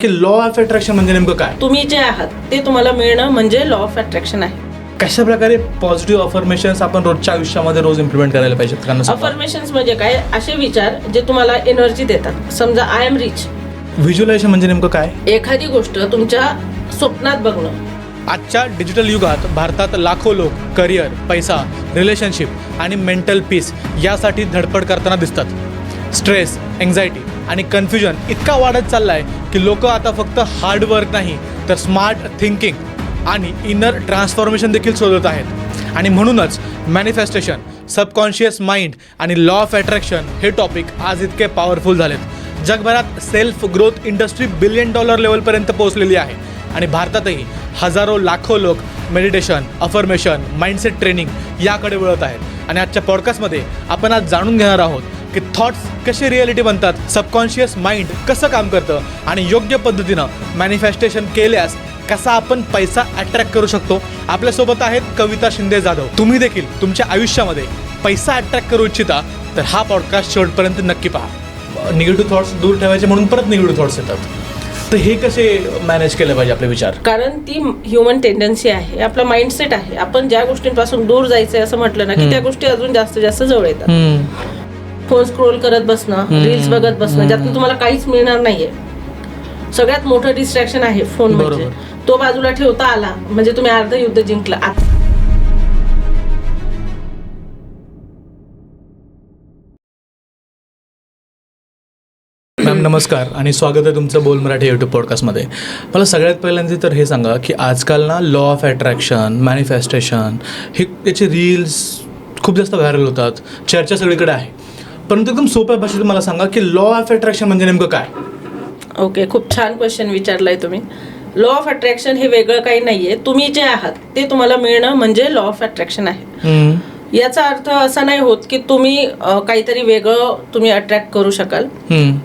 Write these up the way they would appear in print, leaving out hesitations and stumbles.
की law of attraction म्हणजे नेमकं काय? तुम्ही जे आहात ते तुम्हाला मिळणं म्हणजे लॉ ऑफ अट्रॅक्शन आहे. कशा प्रकारे पॉझिटिव्ह अफर्मेशन्स आपण रोजच्या आयुष्यामध्ये रोज इम्प्लिमेंट करायला पाहिजेत? अफर्मेशन्स म्हणजे काय? असे विचार जे तुम्हाला एनर्जी देतात. समजा आय एम रिच. व्हिज्युअलायझेशन म्हणजे नेमकं काय? एखादी गोष्ट तुमच्या स्वप्नात बघणं. आजच्या डिजिटल युगात भारतात लाखो लोक करिअर, पैसा, रिलेशनशिप आणि मेंटल पीस यासाठी धडपड करताना दिसतात. स्ट्रेस, एन्झायटी आणि कन्फ्युजन इतका वाढत चालला आहे की लोक आता फक्त हार्डवर्क नाही तर स्मार्ट थिंकिंग आणि इनर ट्रान्सफॉर्मेशन देखील शोधत आहेत. आणि म्हणूनच मॅनिफेस्टेशन, सबकॉन्शियस माइंड आणि लॉ ऑफ अट्रॅक्शन हे टॉपिक आज इतके पॉवरफुल झालेत. जगभरात सेल्फ ग्रोथ इंडस्ट्री $1 बिलियन लेवलपर्यंत पोहोचलेली आहे आणि भारतातही हजारो लाखो लोक मेडिटेशन, अफर्मेशन, माइंडसेट ट्रेनिंग याकडे वळत आहेत. आणि आजच्या पॉडकास्टमध्ये आपण आज जाणून घेणार आहोत की थॉट्स कसे रिॲलिटी बनतात, सबकॉन्शियस माइंड कसं काम करतं आणि योग्य पद्धतीनं मॅनिफेस्टेशन केल्यास कसा आपण पैसा अट्रॅक्ट करू शकतो. आपल्यासोबत आहेत कविता शिंदे जाधव. तुम्ही देखील तुमच्या आयुष्यामध्ये पैसा अट्रॅक्ट करू इच्छिता तर हा पॉडकास्ट शेवटपर्यंत नक्की पहा. निगेटिव्ह थॉट्स दूर ठेवायचे म्हणून परत निगेटिव्ह थॉट्स येतात, तर हे कसे मॅनेज केले पाहिजे आपले विचार? कारण ती ह्युमन टेंडन्सी आहे, आपला माइंडसेट आहे. आपण ज्या गोष्टींपासून दूर जायचंय असं म्हटलं ना की त्या गोष्टी अजून जास्त जास्त जवळ येतात. फोन स्क्रोल करत बसणं, रील्स बघत बसणं, ज्यातून तुम्हाला काहीच मिळणार नाहीये. सगळ्यात मोठं डिस्ट्रॅक्शन आहे फोन. म्हणजे तो बाजूला ठेवता आला म्हणजे तुम्ही अर्ध युद्ध जिंकला. मॅम नमस्कार आणि स्वागत आहे तुमचं बोल मराठी यूट्यूब पॉडकास्टमध्ये. मला सगळ्यात पहिल्यांदा तर हे सांगा की आजकाल ना लॉ ऑफ अट्रॅक्शन, मॅनिफेस्टेशन हे त्याचे रील्स खूप जास्त व्हायरल होतात, चर्चा सगळीकडे आहे. परंतु एकदम सोप्या भाषेत मला सांगा की लॉ ऑफ अट्रॅक्शन म्हणजे नेमकं काय? ओके, खूप छान क्वेश्चन विचारलाय तुम्ही. लॉ ऑफ अट्रॅक्शन हे वेगळं काही नाहीये. तुम्ही जे आहात ते तुम्हाला मिळणं म्हणजे लॉ ऑफ अट्रॅक्शन आहे. याचा अर्थ असा नाही होत की तुम्ही काहीतरी वेगळं तुम्ही अट्रॅक्ट करू शकाल.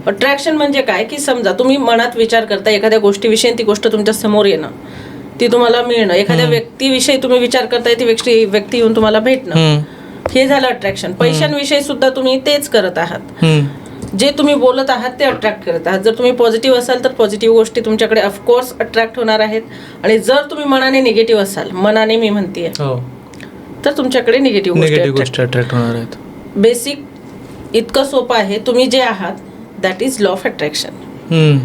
अट्रॅक्शन म्हणजे काय की समजा तुम्ही मनात विचार करता एखाद्या गोष्टीविषयी, ती गोष्ट तुमच्या समोर येणं, ती तुम्हाला मिळणं. एखाद्या व्यक्तीविषयी तुम्ही विचार करताय, ती व्यक्ती येऊन तुम्हाला भेटणं, हे झालं अट्रॅक्शन. पैशांविषयी सुद्धा तुम्ही तेच करत आहात. जे तुम्ही बोलत आहात ते अट्रॅक्ट करत आहात. जर तुम्ही पॉझिटिव्ह असाल तर पॉझिटिव्ह गोष्टी तुमच्याकडे ऑफकोर्स अट्रॅक्ट होणार आहेत. आणि जर तुम्ही मनाने निगेटिव्ह असाल, मनाने मी म्हणतेय, तर तुमच्याकडे निगेटिव्ह गोष्टी अट्रॅक्ट होणार आहेत. बेसिक इतकं सोपं आहे. तुम्ही जे आहात that is law of attraction.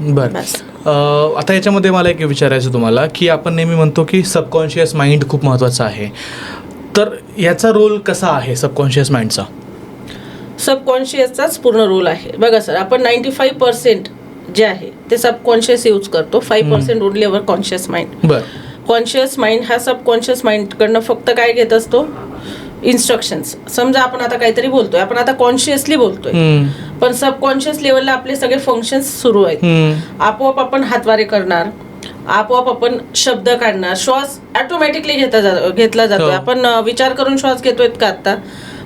बरं, आता याच्यामध्ये मला एक विचारायचं तुम्हाला की आपण नेहमी म्हणतो की सबकॉन्शियस माइंड खूप महत्त्वाचं आहे, तर याचा रोल कसा आहे सबकॉन्शियस माइंडचा? सबकॉन्शियसचाच पूर्ण रोल आहे. बघा सर, आपण 95% जे आहे ते सबकॉन्शियस यूज करतो. 5% ओनली अवर कॉन्शियस माइंड. बरं, कॉन्शियस माइंड हा सबकॉन्शियस माइंडकडनं फक्त काय घेत असतो? इन्स्ट्रक्शन्स. समजा आपण आता काहीतरी बोलतोय, आपण आता कॉन्शियसली बोलतोय, पण सबकॉन्शियस लेवलला आपले सगळे फंक्शन्स सुरू आहेत. आपोआप आपण हातवारे करणार, आपोआप आपण शब्द काढणार, श्वास ऑटोमॅटिकली घेतला जातोय. आपण विचार करून श्वास घेतोय का आता?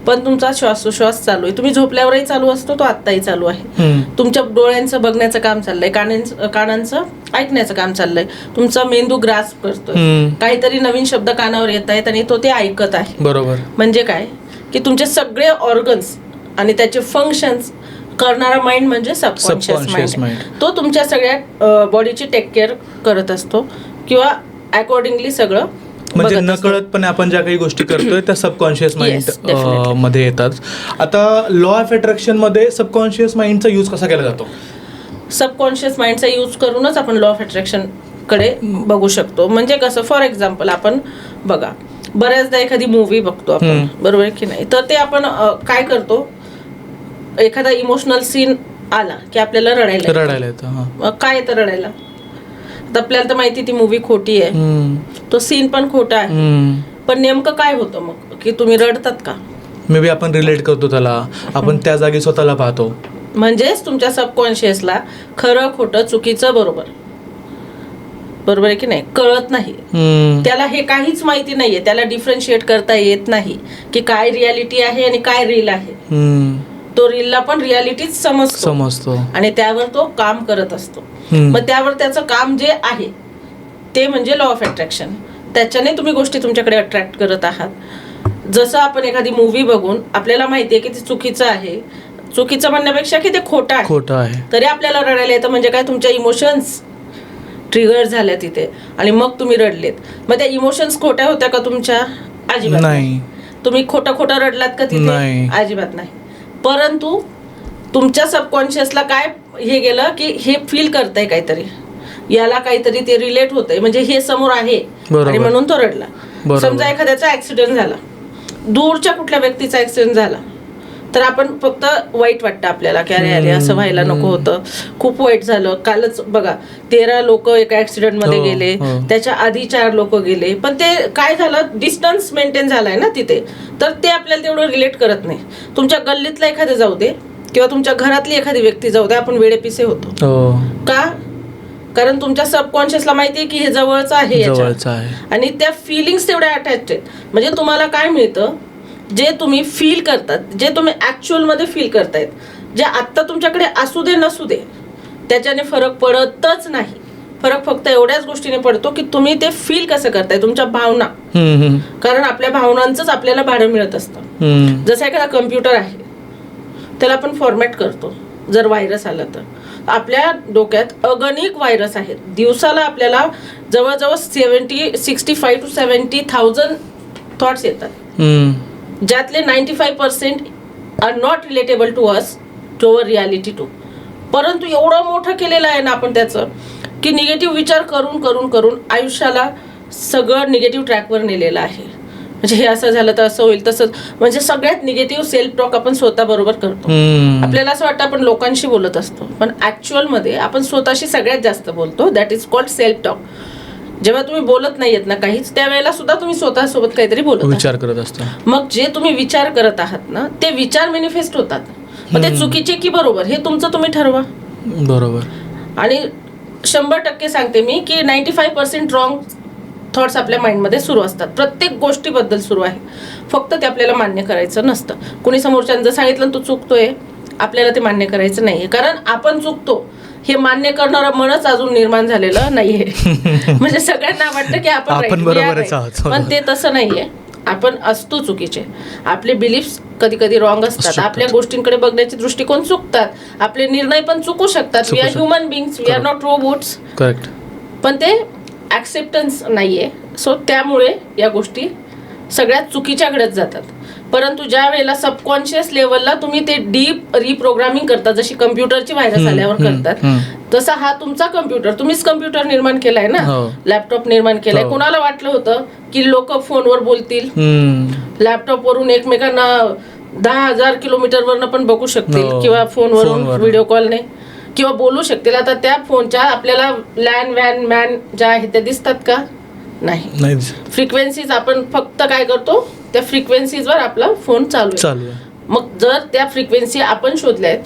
पण तुमचा श्वासोश्वास चालू आहे. तुम्ही झोपल्यावरही चालू असतो, तो आत्ताही चालू आहे. तुमच्या डोळ्यांचं बघण्याचं काम चाललंय, कानांचं ऐकण्याचं काम चाललंय. तुमचा मेंदू ग्रास्प करतोय, काहीतरी नवीन शब्द कानावर येत आहेत आणि तो ते ऐकत आहे. बरोबर. म्हणजे काय की तुमचे सगळे ऑर्गन्स आणि त्याचे फंक्शन्स करणारा माइंड म्हणजे सबकॉन्शियस माइंड. तो तुमच्या सगळ्या बॉडीची टेक केअर करत असतो किंवा अकॉर्डिंगली सगळं म्हणजे नकळतपणे आपण ज्या काही गोष्टी करतोय त्या सबकॉन्शियस माइंड मध्ये येतात. आता लॉ ऑफ अट्रॅक्शन मध्ये सबकॉन्शियस माइंडचा यूज कसा केला जातो? सबकॉन्शियस माइंडचा यूज करूनच आपण लॉ ऑफ अट्रॅक्शन कडे बघू शकतो. म्हणजे कसं, फॉर एक्झाम्पल आपण बघा, बऱ्याचदा एखादी मूवी बघतो आपण, बरोबर की नाही, तर ते आपण काय करतो, एखादा इमोशनल सीन आला की आपल्याला रडायला येतं. काय येतं रडायला? आपल्याला तर माहिती ती मूवी खोटी आहे, तो सीन पण खोटा आहे, पण नेमकं काय होतं मग की तुम्ही रडतात का? मे बी आपण रिलेट करतो त्याला, आपण त्या जागी स्वतःला पाहतो. म्हणजेच तुमच्या सबकॉन्शियसला खरं खोटं, चुकीचं बरोबर आहे की नाही कळत नाही. त्याला हे काहीच माहिती नाहीये, त्याला डिफरन्शिएट करता येत नाही की काय रियालिटी आहे आणि काय रील आहे. तो रीलला पण रियालिटीच समजतो आणि त्यावर तो काम करत असतो. मग त्यावर त्याचं काम जे आहे ते म्हणजे लॉ ऑफ अट्रॅक्शन. त्याच्याने तुम्ही गोष्टी तुमच्याकडे अट्रॅक्ट करत आहात. जसं आपण एखादी मूवी बघून आपल्याला माहिती आहे की ती चुकीचं आहे, चुकीचं म्हणण्यापेक्षा की ते खोटं आहे, खोटं आहे. तरी आपल्याला रडायला येतं. म्हणजे काय, तुमच्या इमोशन्स ट्रिगर झाल्या तिथे आणि मग तुम्ही रडलेत. मग त्या इमोशन्स खोट्या होत्या का तुमच्या? अजिबात नाही. तुम्ही खोटं रडलात का तिथे? नाही. अजिबात नाही. परंतु तुमच्या सबकॉन्शियसला काय हे गेलं की हे फील करताय काहीतरी, याला काहीतरी ते रिलेट होतंय, म्हणजे हे समोर आहे आणि म्हणून तो रडला. समजा एखाद्याचा ऍक्सिडेंट झाला, दूरच्या कुठल्या व्यक्तीचा ऍक्सिडेंट झाला, तर आपण फक्त वाईट वाटतं आपल्याला की अरे अरे असं व्हायला नको होतं, खूप वाईट झालं. कालच बघा 13 लोक एका ऍक्सिडेंटमध्ये गेले, त्याच्या आधी 4 लोक गेले, पण ते काय झालं, डिस्टन्स मेंटेन झालाय ना तिथे, तर ते आपल्याला तेवढं रिलेट करत नाही. तुमच्या गल्लीतला एखादं जाऊ दे किंवा तुमच्या घरातली एखादी व्यक्ती जाऊ दे, आपण वेडेपिसे होतो. का? कारण तुमच्या सबकॉन्शियसला माहिती आहे की हे जवळचं आहे आणि त्या फिलिंग्स तेवढ्या अटॅच आहेत. म्हणजे तुम्हाला काय मिळतं, जे तुम्ही फील करतात, जे तुम्ही ऍक्च्युअल मध्ये फील करतायत, जे आत्ता तुमच्याकडे असू दे नसू दे, त्याच्याने फरक पडतच नाही. फरक फक्त एवढ्याच गोष्टीने पडतो की तुम्ही ते फील कसं करताय, तुमच्या भावना. कारण आपल्या भावनांचंच आपल्याला भाडं मिळत असतं. जसं एखादा कम्प्युटर आहे, त्याला आपण फॉर्मॅट करतो. जर व्हायरस आला तर आपल्या डोक्यात अगणिक व्हायरस आहेत. दिवसाला आपल्याला जवळजवळ 65 to 70,000 थॉट्स येतात, ज्यातले 95% are not relatable to us, to our reality too. परंतु एवढं मोठं केलेलं आहे ना आपण त्याचं, की निगेटिव्ह विचार करून करून करून आयुष्याला सगळं निगेटिव्ह ट्रॅकवर नेलेलं आहे. म्हणजे हे असं झालं तर असं होईल, तसंच. म्हणजे सगळ्यात निगेटिव्ह सेल्फ टॉक आपण स्वतः बरोबर करतो. आपल्याला असं वाटतं आपण लोकांशी बोलत असतो, पण ऍक्च्युअल मध्ये आपण स्वतःशी सगळ्यात जास्त बोलतो. That is called self talk. जेव्हा तुम्ही बोलत नाहीयेत ना काहीच, त्यावेळेला सुद्धा तुम्ही स्वतःसोबत काहीतरी विचार करत असता. मग जे तुम्ही विचार करत आहात ना, ते विचार मॅनिफेस्ट होतात. मग ते चुकीचे की बरोबर हे तुमचं तुम्ही ठरवा. बरोबर. आणि 100% सांगते मी की 95% रॉंग थॉट्स आपल्या माइंडमध्ये सुरू असतात. प्रत्येक गोष्टीबद्दल सुरू आहे, फक्त ते आपल्याला मान्य करायचं नसतं. कुणी समोरच्यानं जर सांगितलं तू चुकतोय, आपल्याला ते मान्य करायचं नाहीये. कारण आपण चुकतो हे मान्य करणारं मनच अजून निर्माण झालेलं नाहीये. म्हणजे सगळ्यांना वाटतं की आपण बरोबरच आहोत, पण ते तसं नाहीये. आपण असतो चुकीचे. आपले बिलीफ्स कधी कधी रॉंग असतात, आपल्या गोष्टींकडे बघण्याचे दृष्टिकोन चुकतात, आपले निर्णय पण चुकू शकतात. We are human beings, we are not robots. Correct. पण ते ऍक्सेप्टन्स नाहीये. सो त्यामुळे या गोष्टी सगळ्यात चुकीच्या घडत जातात. परंतु ज्या वेळेला सबकॉन्शियस लेवलला तुम्ही ते डीप रिप्रोग्रामिंग करता, जशी कम्प्युटरची व्हायरस आल्यावर करतात, तसा हा तुमचा कम्प्युटर, तुम्हीच कम्प्युटर निर्माण केलाय ना, लॅपटॉप निर्माण केलाय. कोणाला वाटलं होतं की लोक फोनवर बोलतील, लॅपटॉप वरून एकमेकांना 10,000 किलोमीटरवरनं पण बघू शकतील, किंवा फोनवरून व्हिडिओ कॉलने किंवा बोलू शकतील. आता त्या फोनच्या आपल्याला लॅन वॅन मॅन ज्या आहेत त्या दिसतात का? नाही. फ्रिक्वेन्सीज आपण फक्त काय करतो, त्या फ्रिक्वेन्सीजवर आपला फोन चालू आहे. मग जर त्या फ्रिक्वेन्सी आपण शोधल्या आहेत,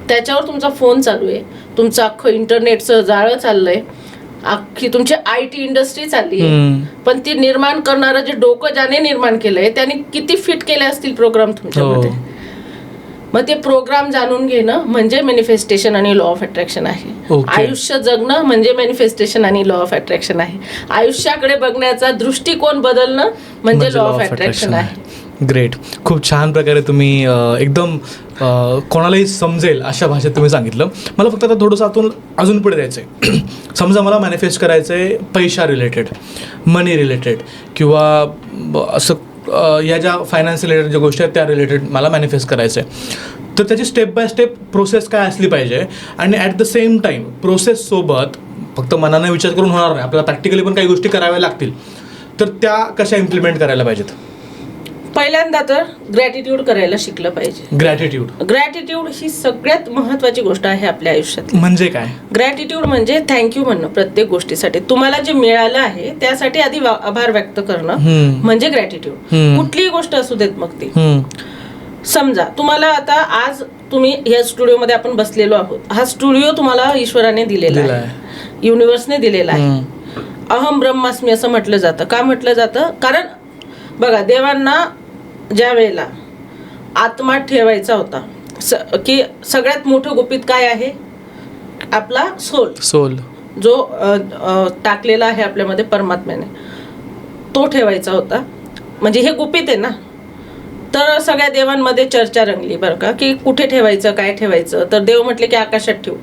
त्याच्यावर तुमचा फोन चालू आहे, तुमचं अख्खं इंटरनेटचं जाळं चाललंय, अख्खी तुमची IT इंडस्ट्री चालली आहे, पण ती निर्माण करणारं जे डोकं ज्याने निर्माण केलंय त्याने किती फिट केले असतील प्रोग्राम तुमच्यामध्ये. मग ते प्रोग्राम जाणून घेणं म्हणजे मॅनिफेस्टेशन आणि लॉ ऑफ अट्रॅक्शन आहे. आयुष्य जगणं म्हणजे मॅनिफेस्टेशन आणि लॉ ऑफ अट्रॅक्शन आहे. आयुष्याकडे बघण्याचा दृष्टिकोन बदलणं म्हणजे लॉ ऑफ अट्रॅक्शन आहे. ग्रेट. खूप छान प्रकारे तुम्ही एकदम कोणालाही समजेल अशा भाषेत तुम्ही सांगितलं. मला फक्त आता थोडंसं आतून अजून पुढे द्यायचं आहे. समजा मला मॅनिफेस्ट करायचं आहे पैसा रिलेटेड, मनी रिलेटेड, किंवा असं या ज्या फायनान्स रिलेटेड ज्या गोष्टी आहेत त्या रिलेटेड मला मॅनिफेस्ट करायचं आहे, तर त्याची स्टेप बाय स्टेप प्रोसेस काय असली पाहिजे, आणि ॲट द सेम टाईम प्रोसेससोबत फक्त मनाने विचार करून होणार नाही, आपल्याला प्रॅक्टिकली पण काही गोष्टी कराव्या लागतील, तर त्या कशा इम्प्लिमेंट करायला पाहिजेत? पहिल्यांदा तर ग्रॅटिट्यूड करायला शिकलं पाहिजे. ग्रॅटिट्यूड ही सगळ्यात महत्वाची गोष्ट आहे आपल्या आयुष्यात. म्हणजे काय? ग्रॅटिट्यूड म्हणजे थँक्यू म्हणणं प्रत्येक गोष्टीसाठी. तुम्हाला जे मिळालं आहे त्यासाठी आधी आभार व्यक्त करणं म्हणजे ग्रॅटिट्यूड. कुठलीही गोष्ट असू देत मग ती. समजा तुम्हाला आता आज तुम्ही या स्टुडिओमध्ये आपण बसलेलो आहोत, हा स्टुडिओ तुम्हाला ईश्वराने दिलेला आहे, युनिव्हर्सने दिलेला आहे. अहम ब्रह्मास्मी असं म्हटलं जातं. का म्हटलं जातं? कारण बघा, देवांना ज्या वेळेला आत्मा ठेवायचा होता, की सगळ्यात मोठं गुपित काय आहे? आपला सोल जो टाकलेला आहे आपल्यामध्ये परमात्म्याने, तो ठेवायचा होता. म्हणजे हे गुपित आहे ना. तर सगळ्या देवांमध्ये चर्चा रंगली बरं का, की कुठे ठेवायचं, काय ठेवायचं. तर देव म्हटले की आकाशात ठेवू.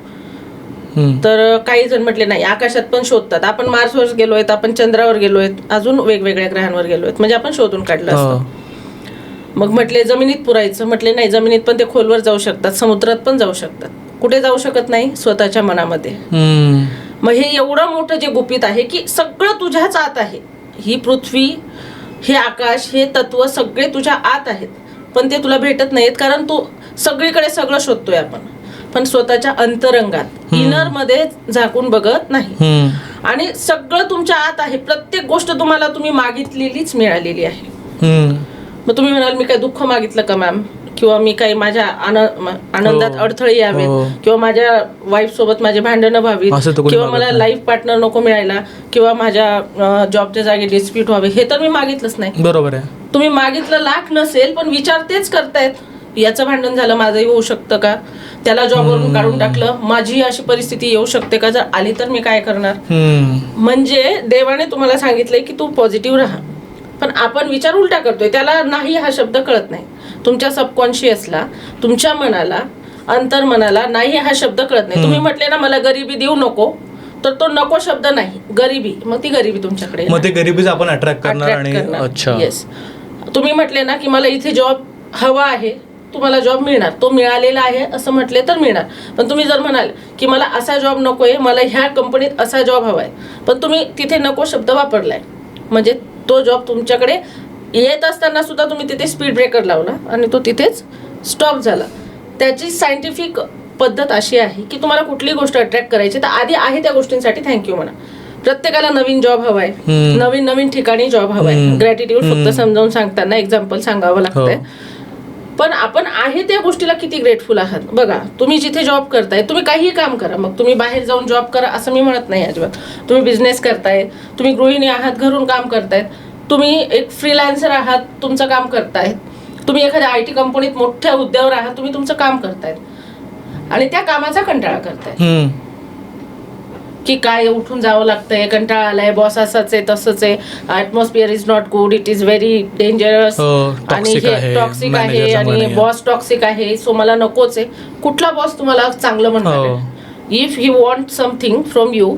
तर काही जण म्हटले नाही, आकाशात पण शोधतात. आपण मार्सवर गेलोय, आपण चंद्रावर गेलोय, अजून वेगवेगळ्या ग्रहांवर गेलोय, म्हणजे आपण शोधून काढलं असतं. मग म्हटले जमिनीत पुरायचं. म्हटले नाही, जमिनीत पण ते खोलवर जाऊ शकतात, समुद्रात पण जाऊ शकतात. कुठे जाऊ शकत नाही? स्वतःच्या मनामध्ये. मग हे एवढं मोठं जे गुपित आहे की सगळं तुझ्याच आत आहे. ही पृथ्वी, हे आकाश, हे तत्व सगळे तुझ्या आत आहेत, पण ते तुला भेटत नाहीत कारण तू सगळीकडे सगळं शोधतोय आपण, पण स्वतःच्या अंतरंगात इनर मध्ये झाकून बघत नाही. आणि सगळं तुमच्या आत आहे. प्रत्येक गोष्ट तुम्ही मागितलेलीच मिळालेली आहे. मग तुम्ही म्हणाल मी काय दुःख मागितलं का मॅम, किंवा मी काही माझ्या आनंदात अडथळे यावेत, किंवा माझ्या वाईफ सोबत माझे भांडणं व्हावीत, किंवा मला लाईफ पार्टनर नको मिळायला, किंवा माझ्या जॉबच्या जागी डिस्प्यूट व्हावे, हे तर मी मागितलंच नाही. बरोबर आहे. तुम्ही मागितलं लाख नसेल, पण विचार तेच करतायत, याचं भांडण झालं, माझंही होऊ शकतं का, त्याला जॉबवरून काढून टाकलं, माझी अशी परिस्थिती येऊ शकते का, जर आली तर मी काय करणार. म्हणजे देवाने तुम्हाला सांगितलंय की तू पॉझिटिव्ह राहा, पण आपण विचार उलटा करतोय. त्याला नाही हा शब्द कळत नाही. तुमच्या सबकॉन्शियसला, तुमच्या मनाला, अंतर्मनाला नाही हा शब्द कळत नाही. तुम्ही म्हटले ना मला गरिबी देऊ नको, तर तो नको शब्द नाही, गरिबी. मग ती गरिबी तुमच्याकडे, मग ते गरिबीच आपण अट्रॅक्ट करणार. आणि अच्छा, येस. तुम्ही म्हटले ना की मला इथे जॉब हवा आहे, तुम्हाला जॉब मिळणार, तो मिळालेला आहे असं म्हटले तर मिळणार. पण तुम्ही जर म्हणाल की मला असा जॉब नकोय, मला ह्या कंपनीत असा जॉब हवाय, पण तुम्ही तिथे नको शब्द वापरलाय, म्हणजे तो जॉब तुमच्याकडे येत असताना सुद्धा तुम्ही तिथे स्पीड ब्रेकर लावला आणि तो तिथेच स्टॉप झाला. त्याची सायंटिफिक पद्धत अशी आहे की तुम्हाला कुठली गोष्ट अट्रॅक्ट करायची तर आधी आहे त्या गोष्टींसाठी थँक्यू म्हणा. प्रत्येकाला नवीन जॉब हवाय, नवीन नवीन ठिकाणी जॉब हवाय. ग्रॅटिट्यूड फक्त समजावून सांगताना एक्झाम्पल सांगावं लागतंय, पण आपण आहे त्या गोष्टीला किती ग्रेटफुल आहात. बघा, तुम्ही जिथे जॉब करताय, तुम्ही काहीही काम करा, मग तुम्ही बाहेर जाऊन जॉब करा असं मी म्हणत नाही अजिबात. तुम्ही बिझनेस करताय, तुम्ही गृहिणी आहात, घरून काम करतायत, तुम्ही एक फ्रीलान्सर आहात, तुमचं काम करतायत, तुम्ही एखाद्या IT कंपनीत मोठ्या हुद्द्यावर आहात, तुम्ही तुमचं काम करतायत आणि त्या कामाचा कंटाळा करताय की काय उठून जावं लागतंय, कंटाळा आलाय, बॉस असाच आहे तसंच आहे, atmosphere is not good, it is very dangerous, आणि हे टॉक्सिक आहे, आणि बॉस टॉक्सिक आहे, सो मला नकोच आहे. कुठला बॉस तुम्हाला चांगलं म्हणणार आहे? If he want something from you,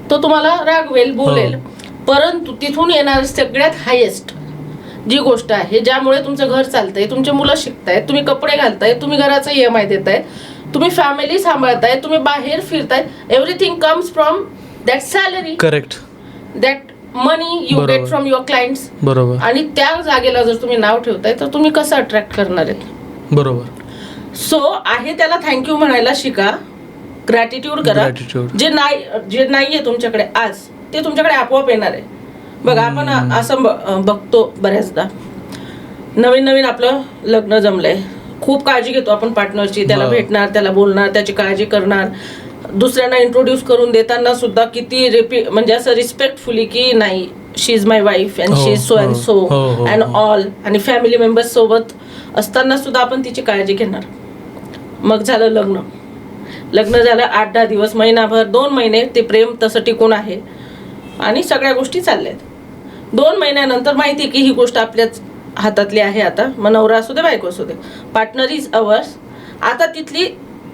तो तुम्हाला रागवेल, बोलेल, परंतु तिथून येणार सगळ्यात हायेस्ट जी गोष्ट आहे, ज्यामुळे तुमचं घर चालतंय, तुमचे मुलं शिकतायत, तुम्ही कपडे घालताय, तुम्ही घराचा EMI देताय, तुम्ही फॅमिली सांभाळताय, तुम्ही बाहेर फिरताय, everything comes from that salary. Correct. That money you get from your clients. बरोबर. आणि त्या जागेला जर तुम्ही नाव ठेवताय तर तुम्ही कसं अट्रॅक्ट करणार आहेत? बरोबर. सो आहे त्याला थँक्यू म्हणायला शिका, ग्रॅटिट्यूड करा. जे नाहीये तुमच्याकडे आज, ते तुमच्याकडे आपोआप येणार आहे. बघा, आपण असं बघतो बऱ्याचदा, नवीन नवीन आपलं लग्न जमलंय, खूप काळजी घेतो आपण पार्टनरची, त्याला भेटणार, त्याला बोलणार, त्याची काळजी करणार, दुसऱ्यांना इंट्रोड्यूस करून देताना सुद्धा किती म्हणजे असं रिस्पेक्टफुली की नाही, she is my wife and she is so and so and all. आणि फॅमिली मेंबर्स सोबत असताना सुद्धा आपण तिची काळजी घेणार. मग झालं लग्न झालं, 8-10 दिवस, महिनाभर, 2 महिने ते प्रेम तसं टिकून आहे आणि सगळ्या गोष्टी चालल्यात. 2 महिन्यानंतर माहिती की ही गोष्ट आपल्याच हातातली आहे. आता मग नवरा असू दे, बायको असू दे, पार्टनर इज अवर्स. आता तिथली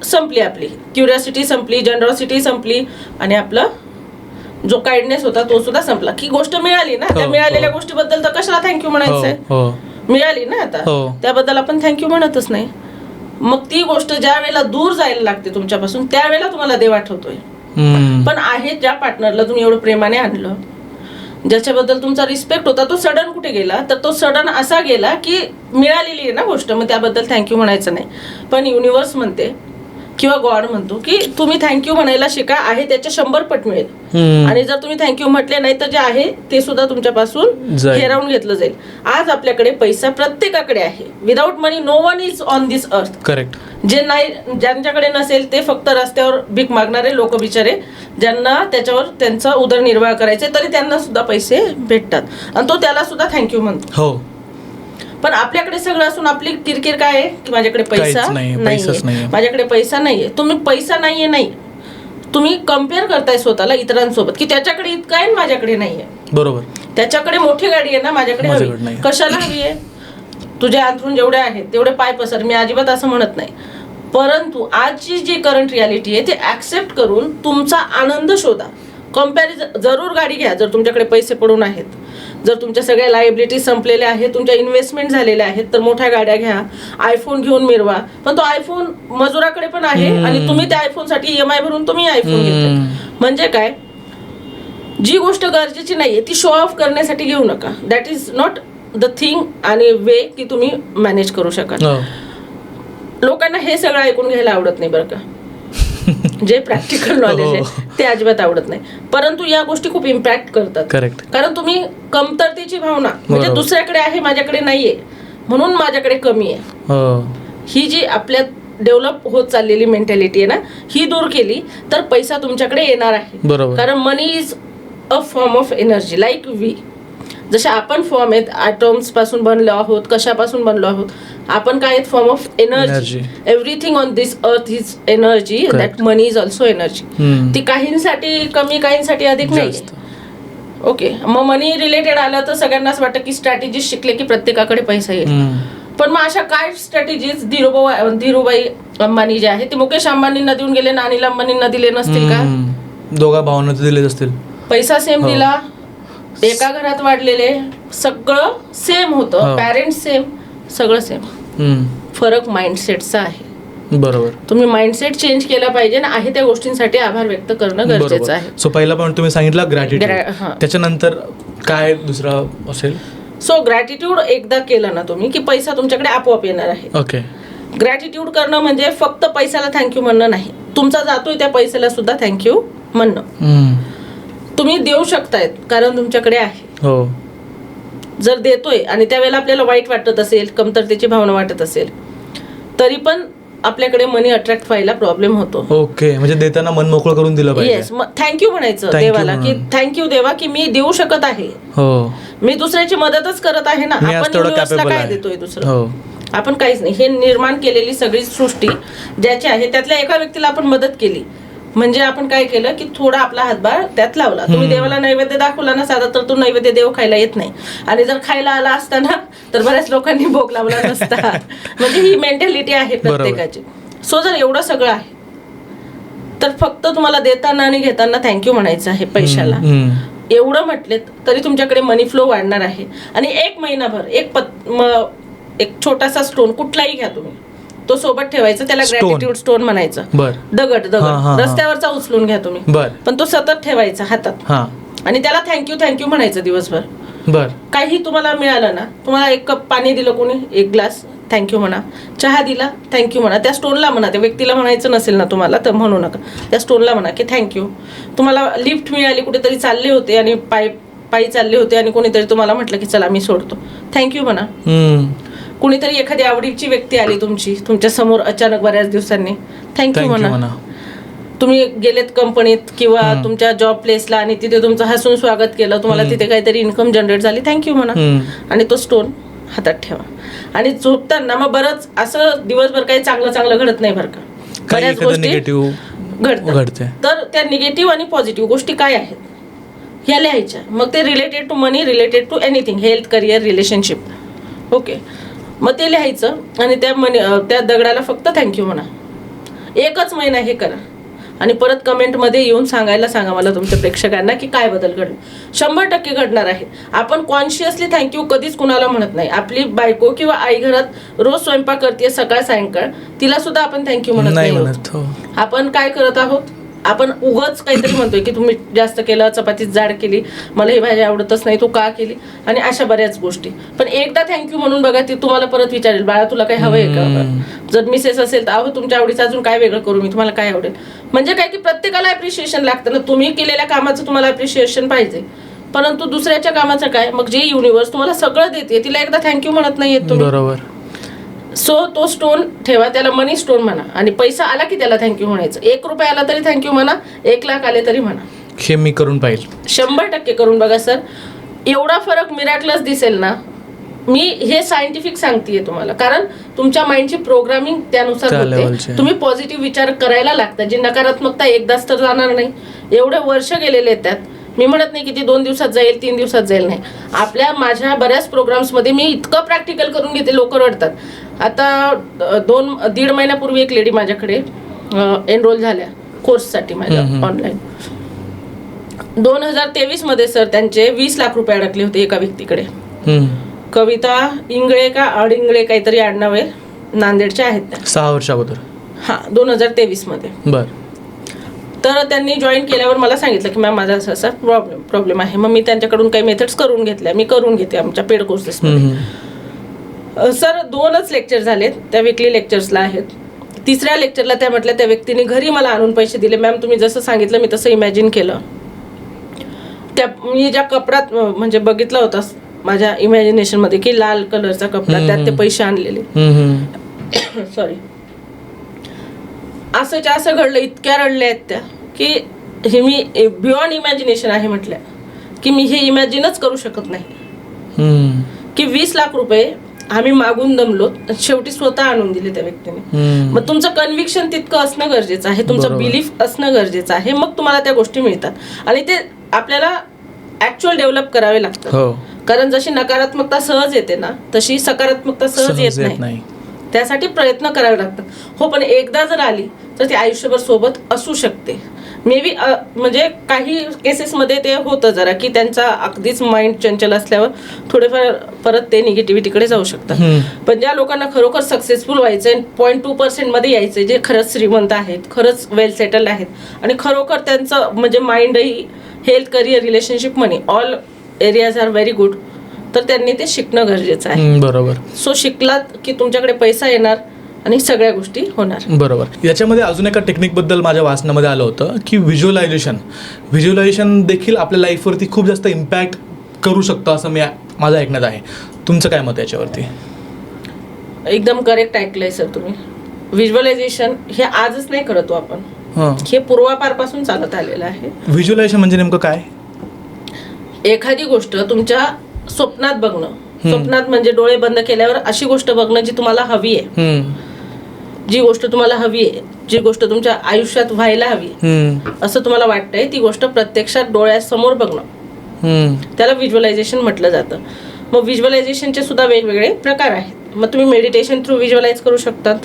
संपली, आपली क्युरियोसिटी संपली, जनरॉसिटी संपली, आणि आपला जो काइंडनेस होता तो सुद्धा संपला. की गोष्ट मिळाली ना, त्या मिळालेल्या गोष्टीबद्दल तर कशाला थँक्यू म्हणायचंय? मिळाली ना आता, त्याबद्दल आपण थँक्यू म्हणतच नाही. मग ती गोष्ट ज्या वेळेला दूर जायला लागते तुमच्यापासून, त्यावेळेला तुम्हाला देव आठवतोय. पण आहे ज्या पार्टनरला तुम्ही एवढं प्रेमाने आणलं, ज्याच्याबद्दल तुमचा रिस्पेक्ट होता, तो सडन कुठे गेला? तर तो सडन असा गेला की मिळालेली आहे ना गोष्ट, मग त्याबद्दल थँक्यू म्हणायचं नाही. पण युनिव्हर्स म्हणते किंवा गॉड म्हणतो की तुम्ही थँक्यू म्हणायला शिका, आहे त्याच्या 100 पट मिळेल. आणि जर तुम्ही थँक्यू म्हटले नाही तर जे आहे ते सुद्धा तुमच्यापासून हेरावून घेतलं जाईल. आज आपल्याकडे पैसा प्रत्येकाकडे आहे. Without money no one is on this earth. Correct. जे नाही, ज्यांच्याकडे नसेल ते फक्त रस्त्यावर भीक मागणारे लोक बिचारे, ज्यांना त्याच्यावर त्यांचा उदरनिर्वाह करायचे, तरी त्यांना सुद्धा पैसे भेटतात आणि तो त्याला सुद्धा थँक्यू म्हणतो. हो. पण आपल्याकडे सगळं असून आपली किरकिर काय आहे की माझ्याकडे पैसा नाही, माझ्याकडे पैसा नाहीये. तुम्ही पैसा नाहीये नाही, तुम्ही कम्पेअर करताय स्वतःला इतरांसोबत की त्याच्याकडे इतकं आहे माझ्याकडे नाहीये. बरोबर. त्याच्याकडे मोठी गाडी आहे ना, माझ्याकडे हवी. कशाला हवी आहे? तुझे अंथरूण जेवढे आहेत तेवढे पाय पसर, मी अजिबात असं म्हणत नाही, परंतु आजची जी करंट रियालिटी आहे ते ऍक्सेप्ट करून तुमचा आनंद शोधा. कम्पॅरिझन जरूर गाडी घ्या जर तुमच्याकडे पैसे पडून आहेत, जर तुमच्या सगळ्या लायबिलिटी संपलेल्या आहेत, तुमच्या इन्व्हेस्टमेंट झालेल्या आहेत, तर मोठ्या गाड्या घ्या, आयफोन घेऊन मिरवा. पण तो आयफोन मजुराकडे पण आहे आणि तुम्ही त्या आयफोनसाठी EMI भरून तुम्ही आयफोन घेताय. म्हणजे काय, जी गोष्ट गरजेची नाहीये ती शो ऑफ करण्यासाठी घेऊ नका. That is not the thing आणि वे की तुम्ही मॅनेज करू शकाल. लोकांना हे सगळं ऐकून घ्यायला आवडत नाही बरं का, जे प्रॅक्टिकल नॉलेज आहे ते अजिबात आवडत नाही, परंतु या गोष्टी खूप इम्पॅक्ट करतात. करेक्ट. कारण तुम्ही कमतरतेची भावना म्हणजे दुसऱ्याकडे आहे माझ्याकडे नाहीये म्हणून माझ्याकडे कमी आहे, ही जी आपल्या डेव्हलप होत चाललेली मेंटॅलिटी आहे ना, ही दूर केली तर पैसा तुमच्याकडे येणार आहे. कारण money is a form of energy like we. जसे आपण फॉर्म आहेत, ॲटॉम्स पासून बनलो आहोत, कशापासून बनलो आहोत, आपण काय आहेत, form of energy. Everything on this earth is energy, that money is also energy. ती काहींसाठी कमी काहींसाठी अधिक नाही. ओके, मग मनी रिलेटेड आलं तर सगळ्यांनाच वाटतं की स्ट्रॅटेजी शिकले की प्रत्येकाकडे पैसा येईल. पण मग अशा काय स्ट्रॅटेजीज धीरूभाई अंबानी जे आहे ते मुकेश अंबानींना देऊन गेले ना, अनिल अंबानींना दिले नसतील का? दोघा भावांना दिले असतील. पैसा सेम दिला, एका घरात वाढलेले, सगळं सेम होतं, पॅरेंट्स सेम, सगळं सेम. फरक माइंडसेटचा आहे. बरोबर. तुम्ही माइंडसेट चेंज केला पाहिजे ना, आहे त्या गोष्टींसाठी आभार व्यक्त करणं गरजेचं आहे. सो पहिला पण तुम्ही सांगितलं ग्रॅटिट्यूड, त्याच्यानंतर काय दुसरा असेल? सो ग्रॅटिट्यूड एकदा केलं ना तुम्ही की पैसा तुमच्याकडे आपोआप येणार आहे. ओके. ग्रॅटिट्यूड करणं म्हणजे फक्त पैशाला थँक्यू म्हणणं नाही, तुमचा जातोय त्या पैशाला सुद्धा थँक्यू म्हणणं. तुम्ही देऊ शकतायत कारण तुमच्याकडे आहे. हो. जर देतोय आणि त्यावेळेला आपल्याला वाईट वाटत असेल, कमतरतेची भावना वाटत असेल, तरी पण आपल्याकडे मनी अट्रॅक्ट व्हायला प्रॉब्लेम होतो. ओके, म्हणजे देताना मन मोकळं करून दिलं पाहिजे. येस, थँक्यू म्हणायचं देवाला की थँक्यू देवा की मी देऊ शकत आहे. हो. मी दुसऱ्याची मदतच करत आहे ना. आपण युनिव्हर्सला काय देतोय दुसरं? आपण काहीच नाही. हे निर्माण केलेली सगळी सृष्टी ज्याची आहे त्यातल्या एका व्यक्तीला आपण मदत केली म्हणजे आपण काय केलं की थोडा आपला हातभार त्यात लावला. तुम्ही देवाला नैवेद्य दाखवला ना साधा, तर तो नैवेद्य देव खायला येत नाही, आणि जर खायला आला असता ना तर बऱ्याच लोकांनी भोग लावला नसता. म्हणजे ही मेंटॅलिटी आहे प्रत्येकाची. सो जर एवढं सगळं आहे तर फक्त तुम्हाला देताना आणि घेताना थँक्यू म्हणायचं आहे पैशाला. एवढं म्हटलेत तरी तुमच्याकडे मनी फ्लो वाढणार आहे. आणि एक महिनाभर एक छोटासा स्टोन कुठलाही घ्या तुम्ही, तो सोबत ठेवायचा, त्याला ग्रॅटिट्यूड स्टोन म्हणायचं. दगड रस्त्यावरचा उचलून घ्या तुम्ही, पण तो सतत ठेवायचा हातात आणि त्याला थँक्यू थँक्यू म्हणायचं दिवसभर. काही तुम्हाला मिळालं ना, तुम्हाला एक कप पाणी दिलं कोणी, एक ग्लास, थँक्यू म्हणा. चहा दिला, थँक्यू म्हणा. त्या स्टोनला म्हणा, त्या व्यक्तीला म्हणायचं नसेल ना तुम्हाला तर म्हणू नका, त्या स्टोनला म्हणा की थँक्यू. तुम्हाला लिफ्ट मिळाली, कुठेतरी चालले होते आणि पायी चालले होते आणि कोणीतरी तुम्हाला म्हटलं की चला मी सोडतो, थँक्यू म्हणा. कुणीतरी एखादी आवडीची व्यक्ती आली तुमच्या समोर अचानक बऱ्याच दिवसांनी, थँक्यू म्हणा. तुम्ही गेलेत कंपनीत किंवा तुमच्या जॉब प्लेसला आणि तिथे तुमचं हसून स्वागत केलं, तुम्हाला तिथे काहीतरी इन्कम जनरेट झाली, थँक्यू म्हणा. आणि तो स्टोन हातात ठेवा. आणि झोपताना मग बरंच असं दिवसभर काही चांगलं घडत नाही बरं का, बऱ्याच गोष्टी घडतात. तर त्या निगेटिव्ह आणि पॉझिटिव्ह गोष्टी काय आहेत ह्या लिहायच्या. मग ते related to money, related to anything, health, career, relationship. Okay, मग ते लिहायचं आणि त्या दगडाला फक्त थँक्यू म्हणा. 1च महिना हे करा आणि परत कमेंटमध्ये येऊन सांगा मला तुमच्या प्रेक्षकांना की काय बदल घडला. 100% घडणार आहे. आपण कॉन्शियसली थँक्यू कधीच कुणाला म्हणत नाही. आपली बायको किंवा आई घरात रोज स्वयंपाक करते सकाळ सायंकाळ, तिला सुद्धा आपण थँक्यू म्हणत नाही. आपण काय करत आहोत, आपण उगाच काहीतरी म्हणतोय की तुम्ही जास्त केलं, चपाती जाड केली, मला ही भाजी आवडतच नाही, तू का केली, आणि अशा बऱ्याच गोष्टी. पण एकदा थँक्यू म्हणून बघा, ती तुम्हाला परत विचारेल, बाळा तुला काही हवंय का? जर मिसेस असेल तर अहो तुमच्या आवडीचं अजून काय वेगळं करू मी, तुम्हाला काय आवडेल. म्हणजे काय की प्रत्येकाला अप्रिशिएशन लागतं ना. तुम्ही केलेल्या कामाचं तुम्हाला अप्रिशिएशन पाहिजे, परंतु दुसऱ्याच्या कामाचं काय. मग जे युनिव्हर्स तुम्हाला सगळं देते तिला एकदा थँक्यू म्हणत नाहीयेत तुम्ही. बरोबर. सो तो स्टोन ठेवा, त्याला मनी स्टोन म्हणा. आणि पैसा आला की त्याला थँक्यू म्हणायचं. 1 रुपया आला तरी थँक्यू म्हणा, 1 लाख आले तरी म्हणा. हे मी करून पाहिजे, 100% करून बघा सर. एवढा फरक मिरॅक्युलस दिसेल ना. मी हे सायंटिफिक सांगतेय तुम्हाला, कारण तुमच्या माइंडची प्रोग्रामिंग त्यानुसार होते. तुम्ही पॉझिटिव्ह विचार करायला लागता. जी नकारात्मकता एकदाच तर जाणार नाही. एवढे वर्ष गेलेले आहेत त्यात. मी म्हणत नाही की ती 2 दिवसात जाईल, 3 दिवसात जाईल, नाही. माझ्या बऱ्याच प्रोग्राम्समध्ये मी इतकं प्रॅक्टिकल करून घेते, लोक रडतात. आता 2-1.5 महिन्यापूर्वी एक लेडी माझ्याकडे एनरोल झाल्या कोर्ससाठी माझ्या ऑनलाईन. 2023 मध्ये सर त्यांचे 20 लाख रुपये अडकले होते एका व्यक्तीकडे. कविता इंगळे का अडिंगळे काहीतरी आडनाव आहे, नांदेडच्या आहेत त्या. 6 वर्ष अगोदर. हां, 2023 मध्ये. बर. तर त्यांनी जॉईन केल्यावर मला सांगितलं की मॅम माझा असा प्रॉब्लेम आहे. मग मी त्यांच्याकडून काही मेथड्स करून घेतल्या, मी करून घेते आमच्या पेड कोर्सेसमध्ये. सर 2च लेक्चर झालेत, त्या वीकली लेक्चर्सला आहेत. 3ऱ्या लेक्चरला त्या म्हटल्या, त्या व्यक्तीने घरी मला आणून पैसे दिले. मॅम तुम्ही जसं सांगितलं मी तसं इमॅजिन केलं. मी ज्या कपड्यात म्हणजे बघितलं होतं माझ्या इमॅजिनेशनमध्ये की लाल कलरचा कपडा, त्यात ते पैसे आणलेले. सॉरी, असं घडलं. इतक्या रडल्या आहेत त्या की हे मी बियॉन्ड इमॅजिनेशन आहे म्हटल्या, की मी हे इमॅजिनच करू शकत नाही की 20 लाख रुपये आम्ही मागून दमलो, शेवटी स्वतः आणून दिले त्या व्यक्तीने. मग तुमचं कन्व्हिक्शन तितकं असणं गरजेचं आहे, तुमचं बिलीफ असणं गरजेचं आहे, मग तुम्हाला त्या गोष्टी मिळतात. आणि ते आपल्याला ऍक्च्युअल डेव्हलप करावे लागतं. कारण जशी नकारात्मकता सहज येते ना, तशी सकारात्मकता सहज येत नाही. त्यासाठी प्रयत्न करावे लागतात. हो, पण एकदा जर आली तर ती आयुष्यभर सोबत असू शकते. मे बी म्हणजे काही केसेसमध्ये ते होतं जरा की त्यांचा अगदीच माइंड चंचल असल्यावर थोडेफार परत ते निगेटिव्हिटीकडे जाऊ शकतात. पण ज्या लोकांना खरोखर सक्सेसफुल व्हायचंय, 0.2% मध्ये यायचंय, जे खरंच श्रीमंत आहेत, खरंच वेल सेटल आहेत आणि खरोखर त्यांचं म्हणजे माइंडही, health, career, relationship, money, all areas are very good, तर त्यांनी ते शिकणं गरजेचं आहे. बरोबर. सो शिकलात की तुमच्याकडे पैसा येणार आणि सगळ्या गोष्टी होणार. बरोबर. याच्यामध्ये अजून एका टेक्निकबद्दल माझ्या वाचनामध्ये आलं होतं की व्हिज्युअलायझेशन देखील आपल्या लाईफवरती खूप जास्त इम्पॅक्ट करू शकतं असं माझं ऐकण्यात आहे. तुमचं काय मत याच्यावरती? एकदम करेक्ट ऐकलंय सर तुम्ही. व्हिज्युअलायझेशन हे आजच नाही करतो आपण, हे पूर्वापारपासून चालत आलेलं आहे. व्हिज्युअलायझेशन म्हणजे नेमकं काय? एखादी गोष्ट तुमच्या स्वप्नात बघणं. स्वप्नात म्हणजे डोळे बंद केल्यावर अशी गोष्ट बघणं जी तुम्हाला हवी आहे, जी गोष्ट तुम्हाला हवी आहे, जी गोष्ट तुमच्या आयुष्यात व्हायला हवी असं तुम्हाला वाटतंय, ती गोष्ट प्रत्यक्षात डोळ्यासमोर बघणं, त्याला व्हिज्युअलायझेशन म्हटलं जातं. मग व्हिज्युअलायझेशनचे सुद्धा वेगवेगळे प्रकार आहेत. मग तुम्ही मेडिटेशन थ्रू व्हिज्युअलाइज करू शकतात,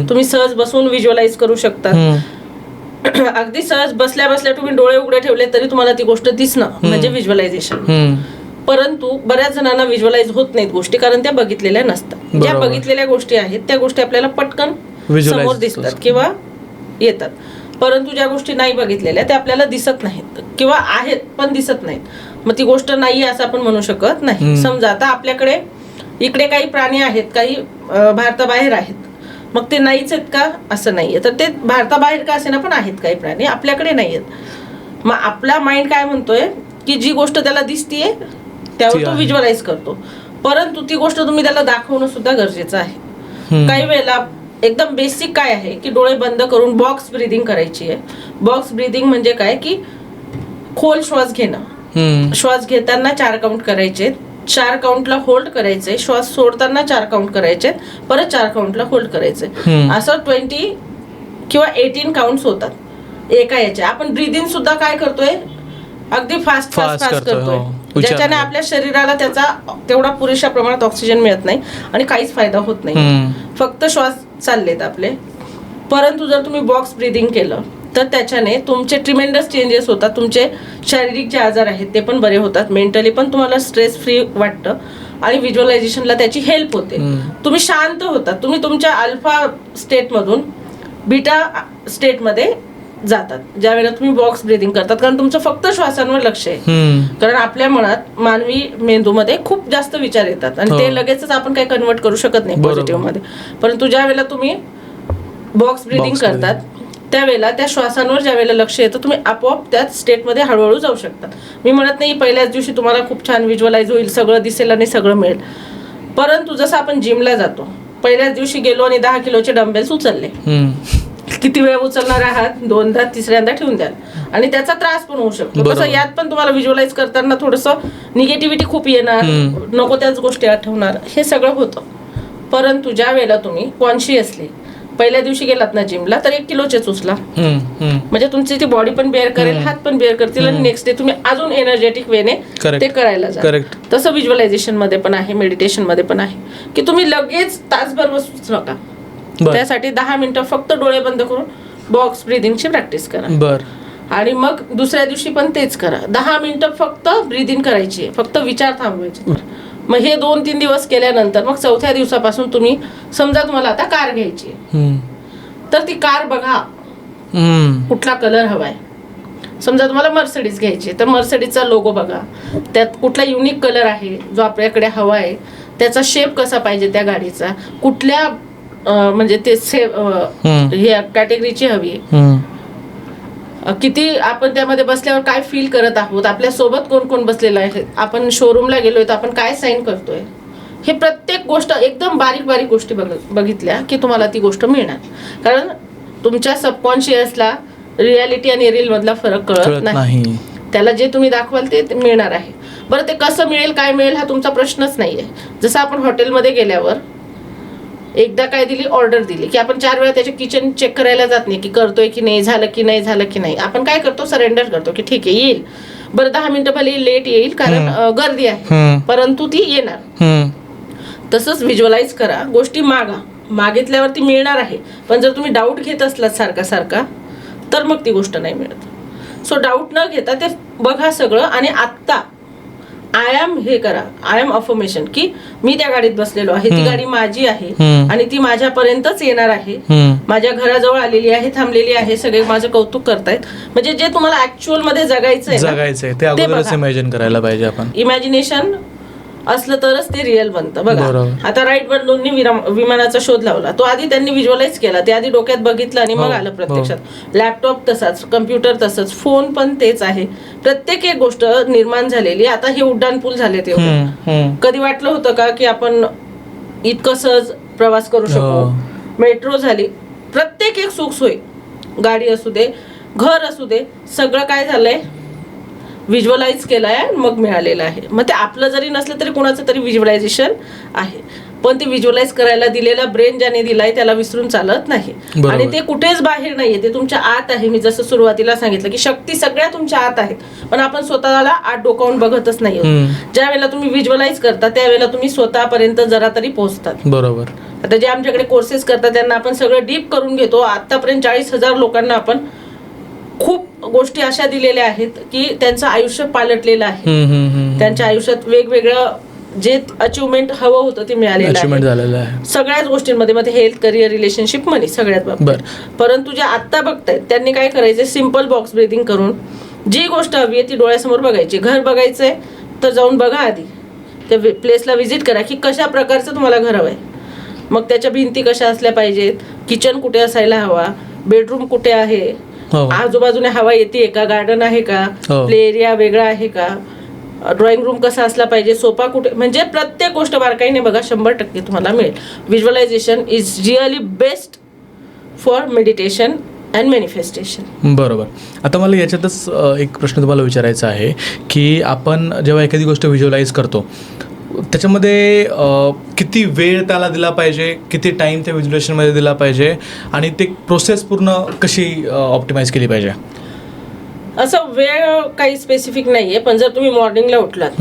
तुम्ही सहज बसून व्हिज्युअलाइज करू शकतात. अगदी सहज बसल्या बसल्या तुम्ही डोळे उघडे ठेवले तरी तुम्हाला ती गोष्ट दिसणं म्हणजे व्हिज्युअलायझेशन. परंतु बऱ्याच जणांना व्हिज्युअलाइज होत नाहीत गोष्टी, कारण त्या बघितलेल्या नसतात. ज्या बघितलेल्या गोष्टी आहेत त्या गोष्टी आपल्याला पटकन समोर दिसतात किंवा येतात. परंतु ज्या गोष्टी नाही बघितलेल्या त्या आपल्याला दिसत नाहीत किंवा आहेत पण दिसत नाहीत. मग ती गोष्ट नाही असं आपण म्हणू शकत नाही. समजा आता आपल्याकडे इकडे काही प्राणी आहेत, काही भारताबाहेर आहेत, मग ते नाहीच आहेत का? असं नाहीये. तर ते भारताबाहेर का असेना पण आहेत काही प्राणी, आपल्याकडे नाही आहेत. मग आपला माइंड काय म्हणतोय की जी गोष्ट त्याला दिसतीये त्यावर तो व्हिज्युअलाइज करतो, परंतु ती गोष्ट तुम्ही त्याला दाखवणं सुद्धा गरजेचं आहे. काही वेळेला एकदम बेसिक काय आहे की डोळे बंद करून बॉक्स ब्रीदिंग करायची आहे. बॉक्स ब्रीदिंग म्हणजे काय की खोल श्वास घेणं, श्वास घेताना 4 काउंट करायचे, 4 काउंटला होल्ड करायचे, श्वास सोडताना 4 काउंट करायचे, परत 4 काउंटला होल्ड करायचे. असं 20 किंवा 18 काउंट्स होतात एका याचे. आपण ब्रीदिंग सुद्धा काय करतोय, अगदी फास्ट करतोय, ज्याच्याने आपल्या शरीराला त्याचा तेवढा पुरेशा प्रमाणात ऑक्सिजन मिळत नाही आणि काहीच फायदा होत नाही, फक्त श्वास चाललेत आपले. परंतु जर तुम्ही बॉक्स ब्रीदिंग केलं तर त्याच्याने तुमचे ट्रिमेंडस चेंजेस होतात. तुमचे शारीरिक जे आजार आहेत ते पण बरे होतात, मेंटली पण तुम्हाला स्ट्रेस फ्री वाटतं आणि व्हिज्युअलायझेशनला त्याची हेल्प होते. तुम्ही शांत होता, तुम्ही तुमच्या अल्फा स्टेटमधून बीटा स्टेटमध्ये जातात ज्या वेळेला तुम्ही बॉक्स ब्रीदिंग करतात, कारण तुमचं फक्त श्वासांवर लक्ष आहे. कारण आपल्या मनात, मानवी मेंदूमध्ये खूप जास्त विचार येतात आणि ते लगेचच आपण काही कन्वर्ट करू शकत नाही पॉझिटिव्ह मध्ये. परंतु ज्या वेळेला तुम्ही बॉक्स ब्रीदिंग करतात त्यावेळेला त्या श्वासांवर ज्या वेळेला लक्ष येतं तुम्ही आपोआप त्याच स्टेटमध्ये हळूहळू जाऊ शकतात. मी म्हणत नाही पहिल्याच दिवशी तुम्हाला खूप छान व्हिज्युअलाइज होईल, सगळं दिसेल आणि सगळं मिळेल. परंतु जसं आपण जिमला जातो, पहिल्याच दिवशी गेलो आणि 10 किलोचे डंबेल्स उचलले, किती वेळ उचलणार आहात, 2दा 3ऱ्यांदा ठेवून द्याल आणि त्याचा त्रास पण होऊ शकतो. तसं यात पण तुम्हाला व्हिज्युअलाइज करताना थोडंसं निगेटिव्हिटी खूप येणार, नको त्याच गोष्टी आठवणार, हे सगळं होतं. परंतु ज्या वेळेला तुम्ही कॉन्शियसली पहिल्या दिवशी गेलात ना जिमला तर 1 किलोचेच उचला, म्हणजे तुमची ती बॉडी पण बेअर करेल, हात पण बेअर करतील आणि नेक्स्ट डे तुम्ही अजून एनर्जेटिक वेने ते करायला जा. तसं व्हिज्युअलायझेशन मध्ये पण आहे, मेडिटेशन मध्ये पण आहे की तुम्ही लगेच तासभर बसूच नका. त्यासाठी 10 मिनिटं फक्त डोळे बंद करून बॉक्स ब्रीदिंगची प्रॅक्टिस करा. आणि मग दुसऱ्या दिवशी पण तेच करा. 10 मिनिटं फक्त ब्रीदिंग करायची, फक्त विचार थांबवायचे. मग हे 2-3 दिवस केल्यानंतर मग 4थ्या दिवसापासून तुम्ही समजा तुम्हाला आता कार घ्यायची, तर ती कार बघा कुठला कलर हवाय. समजा तुम्हाला मर्सिडीज घ्यायची तर मर्सिडीजचा लोगो बघा, त्यात कुठला युनिक कलर आहे जो आपल्याकडे हवा आहे, त्याचा शेप कसा पाहिजे त्या गाडीचा, कुठल्या म्हणजे ते ह्या कॅटेगरीची हवी आहे, किती आपण त्यामध्ये बसल्यावर काय फील करत आहोत, आपल्या सोबत कोण कोण बसलेलं आहे, आपण शोरूमला गेलोय तर आपण काय साईन करतोय. हे प्रत्येक गोष्ट एकदम बारीक बारीक गोष्टी बघितल्या की तुम्हाला ती गोष्ट मिळणार. कारण तुमच्या सबकॉन्शियसला रियालिटी आणि रील मधला फरक कळत नाही. त्याला जे तुम्ही दाखवाल ते मिळणार आहे. बरं, ते कसं मिळेल, काय मिळेल हा तुमचा प्रश्नच नाहीये. जसं आपण हॉटेलमध्ये गेल्यावर एकदा काय दिली, ऑर्डर दिली की आपण 4 वेळा त्याचे किचन चेक करायला जात नाही की करतोय की नाही, झालं की नाही, झालं की नाही. आपण काय करतो, सरेंडर करतो की ठीक आहे येईल. बरं 10 मिनिटं भले लेट येईल कारण गर्दी आहे, परंतु ती येणार. तसंच व्हिज्युअलाइज करा, गोष्टी मागितल्यावरती मिळणार आहे. पण जर तुम्ही डाऊट घेत असलात सारखा तर मग ती गोष्ट नाही मिळत. सो डाऊट न घेता ते बघा सगळं आणि आत्ता आय एम हे करा, आय एम अफर्मेशन की मी त्या गाडीत बसलेलो आहे, ती गाडी माझी आहे आणि ती माझ्यापर्यंतच येणार आहे, माझ्या घराजवळ आलेली आहे, थांबलेली आहे, सगळे माझं कौतुक करतायत. म्हणजे जे तुम्हाला ऍक्च्युअल मध्ये जगायचंय ते अगोदरच इमॅजिन करायला पाहिजे. आपण इमॅजिनेशन असलं तरच ते रिअल बनतं. बघा आता राईट बर्डोनी विमानाचा शोध लावला, तो आधी त्यांनी व्हिज्युअलाइज केला, ते आधी डोक्यात बघितलं आणि मग आलं प्रत्यक्षात. लॅपटॉप तसाच, कम्प्युटर तसंच, फोन पण तेच आहे. प्रत्येक एक गोष्ट निर्माण झालेली. आता हे उड्डाण पूल झाले ते कधी वाटलं होतं का की आपण इतकं सहज प्रवास करू शकतो. मेट्रो झाली, प्रत्येक एक सुखसोय, गाडी असू दे, घर असू दे, सगळं काय झालंय व्हिज्युअलाइज केलंय मग मिळालेलं आहे. मग ते आपलं जरी नसलं तरी कोणाचं तरी व्हिज्युअलायझेशन आहे. पण ते व्हिज्युअलाइज करायला दिलेला ब्रेन ज्याने दिलाय त्याला विसरून चालत नाही. आणि ते कुठेच बाहेर नाहीये, ते तुमच्या आत आहे. मी जसं सुरुवातीला सांगितलं की शक्ती सगळ्या तुमच्या आत आहेत, पण आपण स्वतःला आत डोकावून बघतच नाही. ज्या वेळेला तुम्ही व्हिज्युअलाइज करता त्यावेळेला तुम्ही स्वतःपर्यंत जरा तरी पोहोचतात. बरोबर. आता जे आमच्याकडे कोर्सेस करतात त्यांना आपण सगळं डीप करून घेतो. आतापर्यंत 40,000 लोकांना आपण खूप गोष्टी अशा दिलेल्या आहेत की त्यांचं आयुष्य पालटलेलं आहे. त्यांच्या आयुष्यात वेगवेगळं जे अचिव्हमेंट हवं होतं ते मिळालेलं आहे सगळ्याच गोष्टींमध्ये, मध्ये हेल्थ, करिअर, रिलेशनशिप, मनी, सगळ्यात बाबतीत. परंतु जे आत्ता बघतायत त्यांनी काय करायचं, सिम्पल बॉक्स ब्रीदिंग करून जी गोष्ट हवी आहे ती डोळ्यासमोर बघायची. घर बघायचंय तर जाऊन बघा, आधी त्या प्लेसला व्हिजिट करा की कशा प्रकारचं तुम्हाला घर हवंय. मग त्याच्या भिंती कशा असल्या पाहिजेत, किचन कुठे असायला हवा, बेडरूम कुठे आहे, आजूबाजूने हवा येते का, गार्डन आहे का, प्ले एरिया वेगळा आहे का, ड्रॉइंग रूम कसा असला पाहिजे, सोफा कुठे, म्हणजे प्रत्येक गोष्ट बारकाईने बघा. 100% तुम्हाला मिळेल. Visualisation is really best for meditation and manifestation. बरोबर. आता मला याच्यातच एक प्रश्न तुम्हाला विचारायचा आहे की आपण जेव्हा एखादी गोष्ट व्हिज्युअलाइज करतो त्याच्यामध्ये किती वेळ त्याला दिला पाहिजे, किती टाईम त्या व्हिज्युअलायझेशनमध्ये दिला पाहिजे आणि ते प्रोसेस पूर्ण कशी ऑप्टिमाइज केली पाहिजे? असं वेळ काही स्पेसिफिक नाहीये, पण जर तुम्ही मॉर्निंगला उठलात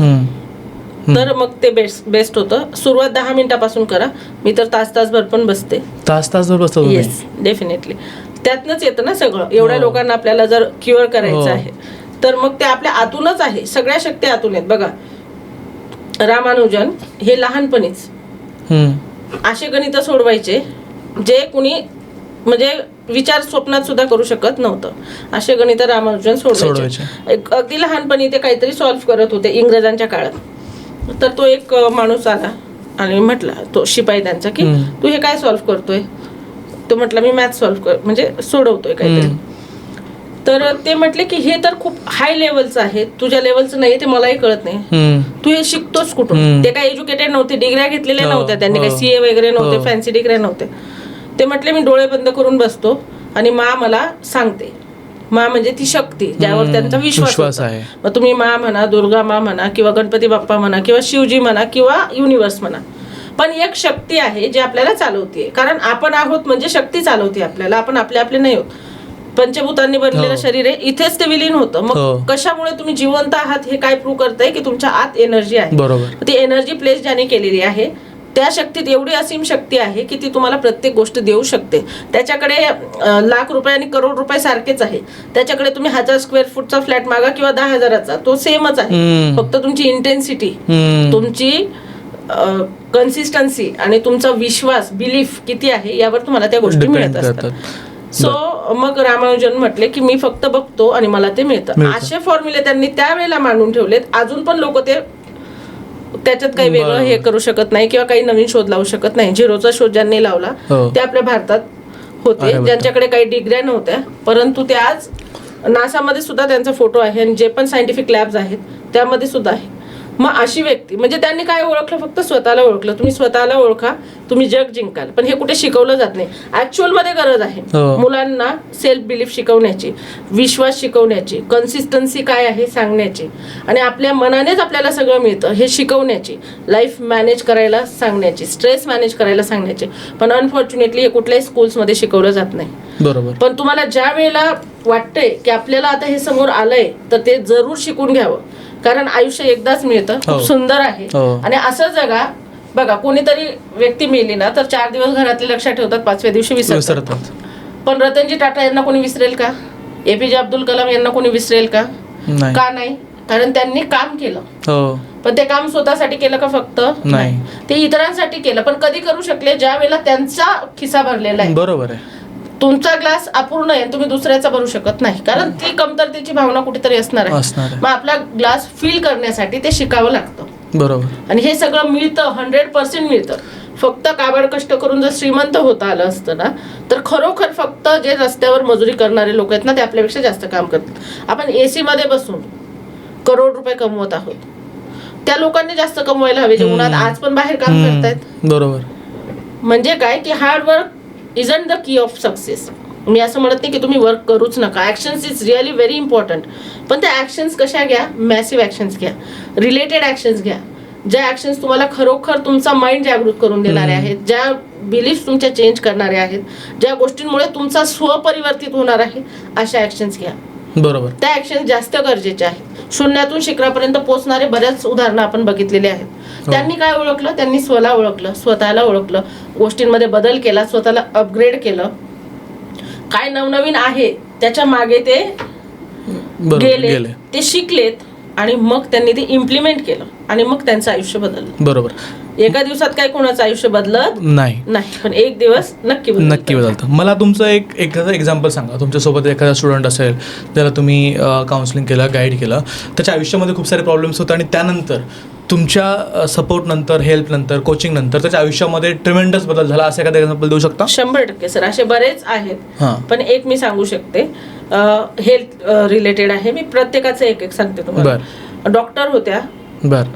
तर मग ते बेस्ट होतं. सुरुवात 10 मिनिटापासून करा. मी तर तासभर पण बसते. तासभर बसतो? Yes, definitely. त्यातनंच येतं ना सगळं. एवढ्या लोकांना आपल्याला जर क्युअर करायचं आहे तर मग ते आपल्या आतूनच आहे. सगळ्या शक्ती आतून आहेत. बघा रामानुजन हे लहानपणीच असे गणित सोडवायचे जे कुणी म्हणजे विचार स्वप्नात सुद्धा करू शकत नव्हतं. असे गणित रामानुजन सोडवायचे. अगदी लहानपणी ते काहीतरी सॉल्व्ह करत होते इंग्रजांच्या काळात. तर तो एक माणूस आला आणि म्हटला, तो शिपाई त्यांचा, की तू हे काय सॉल्व्ह करतोय? तो म्हटला मी मॅथ सॉल्व्ह म्हणजे सोडवतोय काहीतरी. तर ते म्हटले की हे तर खूप हाय लेवलचं आहे, तुझ्या लेवलचं नाही, ते मलाही कळत नाही, तू हे शिकतोस कुठून? ते काही एज्युकेटेड नव्हते, डिग्र्या घेतलेल्या नव्हत्या त्यांनी, काही CA वगैरे नव्हते, फॅन्सी डिग्र्या नव्हते. ते म्हटले मी डोळे बंद करून बसतो आणि मा मला सांगते. मा म्हणजे ती शक्ती ज्यावर त्यांचा विश्वास आहे. मग तुम्ही मा म्हणा, दुर्गा मा म्हणा, किंवा गणपती बाप्पा म्हणा, किंवा शिवजी म्हणा, किंवा युनिव्हर्स म्हणा. पण एक शक्ती आहे जी आपल्याला चालवते, कारण आपण आहोत म्हणजे शक्ती चालवते आपल्याला, आपण आपले नाही होत. पंचभूतांनी बनलेलं शरीर आहे, इथेच ते विलीन होतं. मग कशामुळे तुम्ही जिवंत आहात हे काय प्रूव्ह करतंय की तुमच्या आत एनर्जी आहे. बरोबर. ती एनर्जी प्लेस ज्याने केलेली आहे त्या शक्तीत एवढी असीम शक्ती आहे की ती तुम्हाला प्रत्येक गोष्ट देऊ शकते. त्याच्याकडे लाख रुपये आणि करोड रुपये सारखेच आहे. त्याच्याकडे तुम्ही 1000 स्क्वेअर फूटचा फ्लॅट मागा किंवा 10,000चा, तो सेमच आहे. फक्त तुमची इंटेन्सिटी, तुमची कन्सिस्टन्सी आणि तुमचा विश्वास, बिलीफ किती आहे यावर तुम्हाला त्या गोष्टी मिळत असतात. सो मग रामानुजन म्हटले की मी फक्त बघतो आणि मला ते मिळतं. असे फॉर्म्युले त्यांनी त्यावेळेला मांडून ठेवलेत. अजून पण लोक ते त्याच्यात काही वेगळं हे करू शकत नाही किंवा काही नवीन शोध लावू शकत नाही. झिरोचा शोध ज्यांनी लावला ते आपल्या भारतात होते, ज्यांच्याकडे काही डिग्र्या नव्हत्या, परंतु ते आज नासामध्ये सुद्धा त्यांचा फोटो आहे आणि जे पण सायंटिफिक लॅब्स आहेत त्यामध्ये सुद्धा आहे. मग अशी व्यक्ती म्हणजे त्यांनी काय ओळखलं, फक्त स्वतःला ओळखलं. तुम्ही स्वतःला ओळखा, तुम्ही जग जिंकाल. पण हे कुठे शिकवलं जात नाही. ऍक्च्युअल मध्ये गरज आहे मुलांना सेल्फ बिलीफ शिकवण्याची, विश्वास शिकवण्याची, कन्सिस्टन्सी काय आहे सांगण्याची, आणि आपल्या मनानेच आपल्याला सगळं मिळतं हे शिकवण्याची, लाईफ मॅनेज करायला सांगण्याची, स्ट्रेस मॅनेज करायला सांगण्याची. पण अनफॉर्च्युनेटली हे कुठल्याही स्कूल्समध्ये शिकवलं जात नाही. बरोबर. पण तुम्हाला ज्या वेळेला वाटतंय की आपल्याला आता हे समोर आलंय तर ते जरूर शिकून घ्यावं, कारण आयुष्य एकदाच मिळतं, खूप सुंदर आहे. आणि असं जगा. बघा, कोणीतरी व्यक्ती मेली ना तर 4 दिवस घरातले लक्षात ठेवतात, 5व्या दिवशी विसरतात. पण रतनजी टाटा यांना कोणी विसरेल का? एपीजे अब्दुल कलाम यांना कोणी विसरेल का? का नाही? कारण त्यांनी काम केलं. पण ते काम स्वतःसाठी केलं का? फक्त नाही, ते इतरांसाठी केलं. पण कधी करू शकले? ज्या वेळेला त्यांचा खिसा भरलेला आहे. बरोबर आहे. तुमचा ग्लास अपूर्ण आहे, तुम्ही दुसऱ्याचा भरू शकत नाही, कारण ती कमतरतेची भावना कुठेतरी असणार आहे. मग आपला ग्लास फिल करण्यासाठी ते शिकावं लागतं. बरोबर. आणि हे सगळं मिळतं, 100% मिळतं. फक्त काबाड कष्ट करून जर श्रीमंत होता आलं असतं ना तर खरोखर फक्त जे रस्त्यावर मजुरी करणारे लोक आहेत ना ते आपल्यापेक्षा जास्त काम करतात. आपण AC मध्ये बसून करोड रुपये कमवत आहोत, त्या लोकांनी जास्त कमवायला हवे जे उन्हात आज पण बाहेर काम करतायत. बरोबर. म्हणजे काय की hard work isn't the key of success. मी असं म्हणत नाही की तुम्ही वर्क करूच नका. Actions is really very important. पण त्या ऍक्शन्स कशा घ्या? मॅसिव्ह ऍक्शन्स घ्या, रिलेटेड ऍक्शन्स घ्या, ज्या ऍक्शन्स तुम्हाला खरोखर तुमचा माइंड जागृत करून देणारे आहेत, ज्या बिलीफ तुमच्या चेंज करणारे आहेत, ज्या गोष्टींमुळे तुमचा स्वपरिवर्तित होणार आहे, अशा ऍक्शन्स घ्या. बरोबर. त्या ऍक्शन जास्त गरजेच्या आहेत. शून्यातून शिखरापर्यंत पोहोचणारे बऱ्याच उदाहरणं आपण बघितलेली आहेत. त्यांनी काय ओळखलं? त्यांनी स्वतःला ओळखलं, स्वतःला ओळखलं, गोष्टींमध्ये बदल केला, स्वतःला अपग्रेड केलं, काय नवनवीन आहे त्याच्या मागे ते गेले, ते शिकलेत आणि मग त्यांनी ते इम्प्लिमेंट केलं आणि मग त्यांचं आयुष्य बदललं. बरोबर. एका दिवसात काय कोणाचं आयुष्य बदलत नाही, पण एक दिवस नक्की बदलतं. मला तुमचं एक एक्झाम्पल सांगा. तुमच्यासोबत एखादा स्टुडंट असेल ज्याला तुम्ही काउन्सिलिंग केलं, गाईड केलं, त्याच्या आयुष्यामध्ये खूप सारे प्रॉब्लेम्स होते आणि त्यानंतर तुमच्या सपोर्ट नंतर, हेल्प नंतर, कोचिंग नंतर त्याच्या आयुष्यामध्ये ट्रिमेंडस बदल झाला, असं एखादा एक्झाम्पल देऊ शकता? 100% सर, असे बरेच आहेत. पण एक मी सांगू शकते, हेल्थ रिलेटेड आहे. मी प्रत्येकाचं एक सांगते तुम्हाला. डॉक्टर होत्या,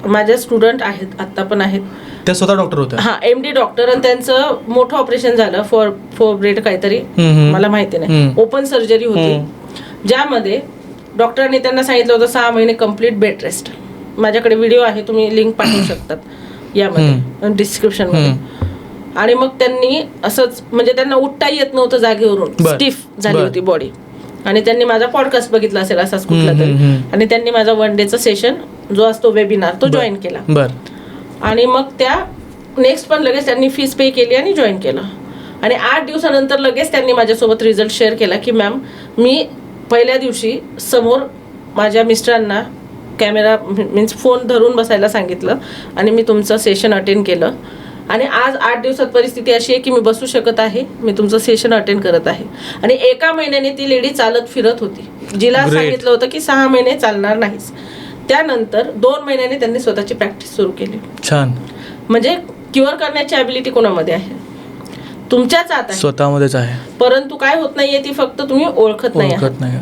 माझ्या स्टुडंट आहेत, आता पण आहेत. त्या स्वतः डॉक्टर होत्या? हा, MD डॉक्टर. आणि त्यांचं मोठं ऑपरेशन झालं फॉर ब्रेड काहीतरी, मला माहिती नाही, ओपन सर्जरी होती, ज्यामध्ये डॉक्टरांनी त्यांना सांगितलं होतं 6 महिने कम्प्लीट बेड रेस्ट. माझ्याकडे व्हिडिओ आहे, तुम्ही लिंक पाठवू शकतात यामध्ये डिस्क्रिप्शन मध्ये. आणि मग त्यांनी असंच म्हणजे त्यांना उठता येत नव्हतं जागेवरून, स्टिफ झाली होती बॉडी. आणि त्यांनी माझा पॉडकास्ट बघितला असेल असाच कुठला तरी, आणि त्यांनी माझा 1 डेचा सेशन जो असतो वेबिनार तो जॉईन केला. आणि मग त्या नेक्स्ट पण लगेच त्यांनी फीस पे केली आणि जॉईन केलं. आणि 8 दिवसानंतर लगेच त्यांनी माझ्यासोबत रिझल्ट शेअर केला की मॅम, मी पहिल्या दिवशी समोर माझ्या मिस्टरांना कॅमेरा मीन्स फोन धरून बसायला सांगितलं आणि मी तुमचं सेशन अटेंड केलं. आणि आज 8 दिवसात परिस्थिती अशी आहे की मी बसू शकत आहे, मी तुमचं सेशन अटेंड करत आहे. आणि एका महिन्याने ती लेडी चालत फिरत होती, जिला सांगितलं होतं की 6 महिने चालणार नाहीस. त्यानंतर 2 महिन्याने त्यांनी स्वतःची प्रॅक्टिस सुरू केली. छान. म्हणजे क्युअर करण्याची ॲबिलिटी कोणामध्ये आहे? तुमच्याच आत आहे, स्वतःमध्येच आहे. परंतु काय होत नाहीये, ती फक्त तुम्ही ओळखत नाही.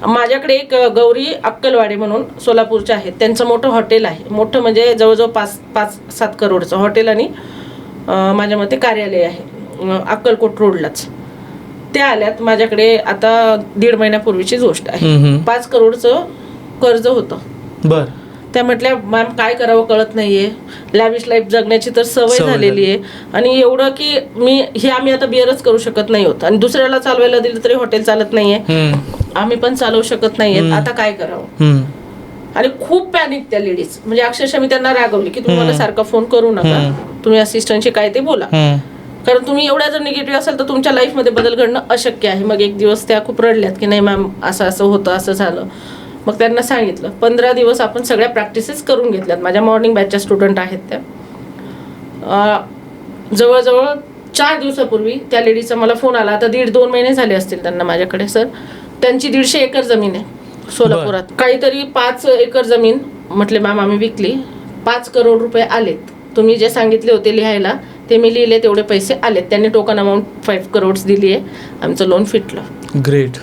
माझ्याकडे एक गौरी अक्कलवाडे म्हणून सोलापूरचे आहेत, त्यांचं मोठं हॉटेल आहे. मोठं म्हणजे जवळजवळ 5-7 करोडचं हॉटेल आणि माझ्या मते कार्यालय आहे अक्कलकोट रोडलाच. त्या आल्यात माझ्याकडे आता 1.5 महिन्यापूर्वीचीच गोष्ट आहे. 5 करोडचं कर्ज होतं. त्या म्हटल्या मॅम काय करावं कळत नाहीये, लॅविश लाईफ जगण्याची तर सवय सवय झालेली आहे आणि एवढं की आम्ही आता बिअरच करू शकत नाही होत आणि दुसऱ्याला चालवायला दिलं तरी हॉटेल चालत नाहीये, आम्ही पण चालवू शकत नाहीये, आता काय करावं. आणि खूप पॅनिक त्या लेडीज, म्हणजे अक्षरशः मी त्यांना रागवली की तुम्ही मला सारखा फोन करू नका, तुम्ही असिस्टंटशी काय ते बोला, कारण तुम्ही एवढ्या जर निगेटिव्ह असाल तर तुमच्या लाईफमध्ये बदल घडणं अशक्य आहे. मग एक दिवस त्या खूप रडल्यात की नाही मॅम असं असं होतं, असं झालं. मग त्यांना सांगितलं 15 दिवस आपण सगळ्या प्रॅक्टिसेस करून घेतल्यात. माझ्या मॉर्निंग बॅचच्या स्टुडंट आहेत त्या. जवळजवळ 4 दिवसापूर्वी त्या लेडीचा मला फोन आला. आता 1.5-2 महिने झाले असतील त्यांना माझ्याकडे. सर त्यांची 150 एकर जमीन आहे सोलापुरात, काहीतरी 5 एकर जमीन. म्हटले मॅम आम्ही विकली, 5 करोड रुपये आलेत. तुम्ही जे सांगितले होते लिहायला ते मी लिहिले, तेवढे पैसे आलेत. त्यांनी टोकन अमाऊंट 5 करोड्स दिली आहे. आमचं लोन फिटलं. ग्रेट.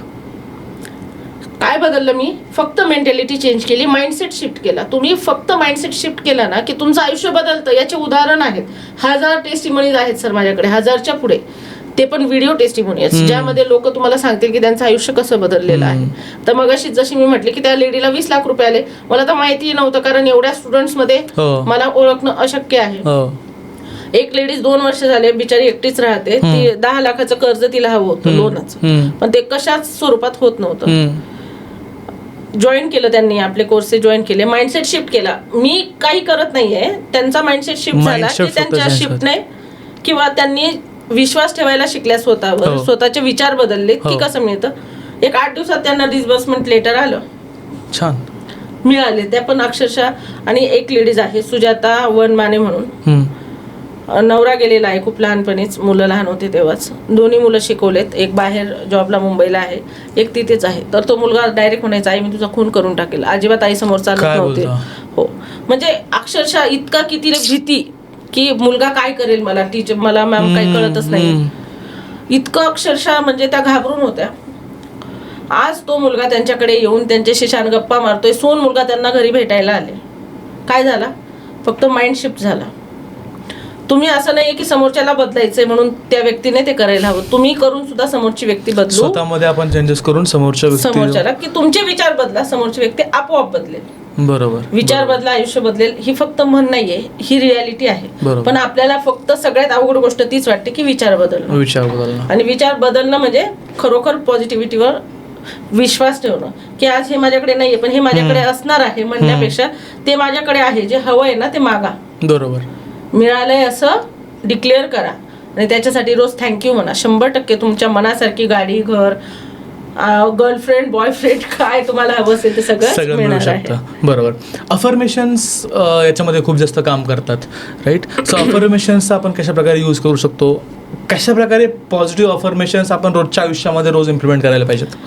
काय बदललं मी? फक्त मेंटॅलिटी चेंज केली, माइंडसेट शिफ्ट केला. तुम्ही फक्त माइंडसेट शिफ्ट केला ना की तुमचं आयुष्य बदलतं. याचे उदाहरण आहेत. 1000 टेस्टिमोनीज आहेत सर माझ्याकडे, 1000च्या पुढे. ते पण व्हिडिओ टेस्टिमोनीज ज्यामध्ये लोक तुम्हाला सांगतील की त्यांचं आयुष्य कसं बदललेलं आहे. तर मग अशी जशी मी म्हटली की त्या लेडीला 20 लाख रुपये आले. मला तर माहिती नव्हतं, कारण एवढ्या स्टुडंट्स मध्ये मला ओळखणं अशक्य आहे. एक लेडीज 2 वर्ष झाले बिचारी एकटीच राहते. ती 10 लाखाचं कर्ज तिला हवं होतं लोनच, पण ते कशाच स्वरूपात होत नव्हतं. जॉईन केलं त्यांनी, आपले कोर्सेस जॉईन केले, माइंडसेट शिफ्ट केला. मी काही करत नाहीये, त्यांचा माइंडसेट शिफ्ट झाला की त्यांच्या शिफ्टने किंवा त्यांनी विश्वास ठेवायला शिकल्या स्वतःवर, स्वतःचे विचार बदलले की कसं मिळतं. एक 8 दिवसात त्यांना डिसबर्समेंट लेटर आलं, छान मिळाले त्या पण अक्षरशः. आणि एक लेडीज आहे सुजाता वनमाने म्हणून, नवरा गेलेला आहे खूप लहानपणीच, मुलं लहान होते तेव्हाच. 2 मुलं शिकवलेत, एक बाहेर जॉबला मुंबईला आहे, एक तिथेच आहे. तर तो मुलगा डायरेक्ट म्हणायचा आई मी तुझा खून करून टाकेल. अजिबात आई समोर चालत नव्हते. हो, म्हणजे अक्षरशः इतका किती भीती की मुलगा काय करेल, मला टीचर, मला मॅम काही कळतच नाही, इतकं अक्षरशः म्हणजे त्या घाबरून होत्या. आज तो मुलगा त्यांच्याकडे येऊन त्यांच्याशी छान गप्पा मारतोय. सून मुलगा त्यांना घरी भेटायला आले. काय झाला? फक्त माइंड शिफ्ट झाला. तुम्ही असं नाही की समोरच्याला बदलायचंय म्हणून त्या व्यक्तीने ते करायला हवं. तुम्ही करून सुद्धा समोरची व्यक्ती बदलू, स्वतःमध्ये आपण चेंजेस करून समोरच्याला की तुमचे विचार बदला, समोरची व्यक्ती आपोआप बदलेल. बरोबर. विचार बदला आयुष्य बदलेल. ही फक्त म्हण नाहीये, ही रियालिटी आहे. पण आपल्याला फक्त सगळ्यात अवघड गोष्ट तीच वाटते की विचार बदलणं. आणि विचार बदलणं म्हणजे खरोखर पॉझिटिव्हिटीवर विश्वास ठेवणं की आज हे माझ्याकडे नाहीये पण हे माझ्याकडे असणार आहे म्हणण्यापेक्षा ते माझ्याकडे आहे, जे हवंय ना ते मागा. बरोबर. मिळालंय असं डिक्लेअर करा आणि त्याच्यासाठी रोज थँक्यू म्हणा. 100% तुमच्या मनासारखी गाडी, घर, गर्लफ्रेंड, बॉयफ्रेंड, काय तुम्हाला हवं असेल ते सगळं मिळणार आहे. बरोबर. अफर्मेशन्स याच्यामध्ये खूप जास्त काम करतात, राईट? सो अफर्मेशन्स आपण कशा प्रकारे यूज करू शकतो? कशा प्रकारे पॉझिटिव्ह अफर्मेशन्स आपण रोजच्या आयुष्यामध्ये रोज इम्प्लिमेंट करायला पाहिजेत?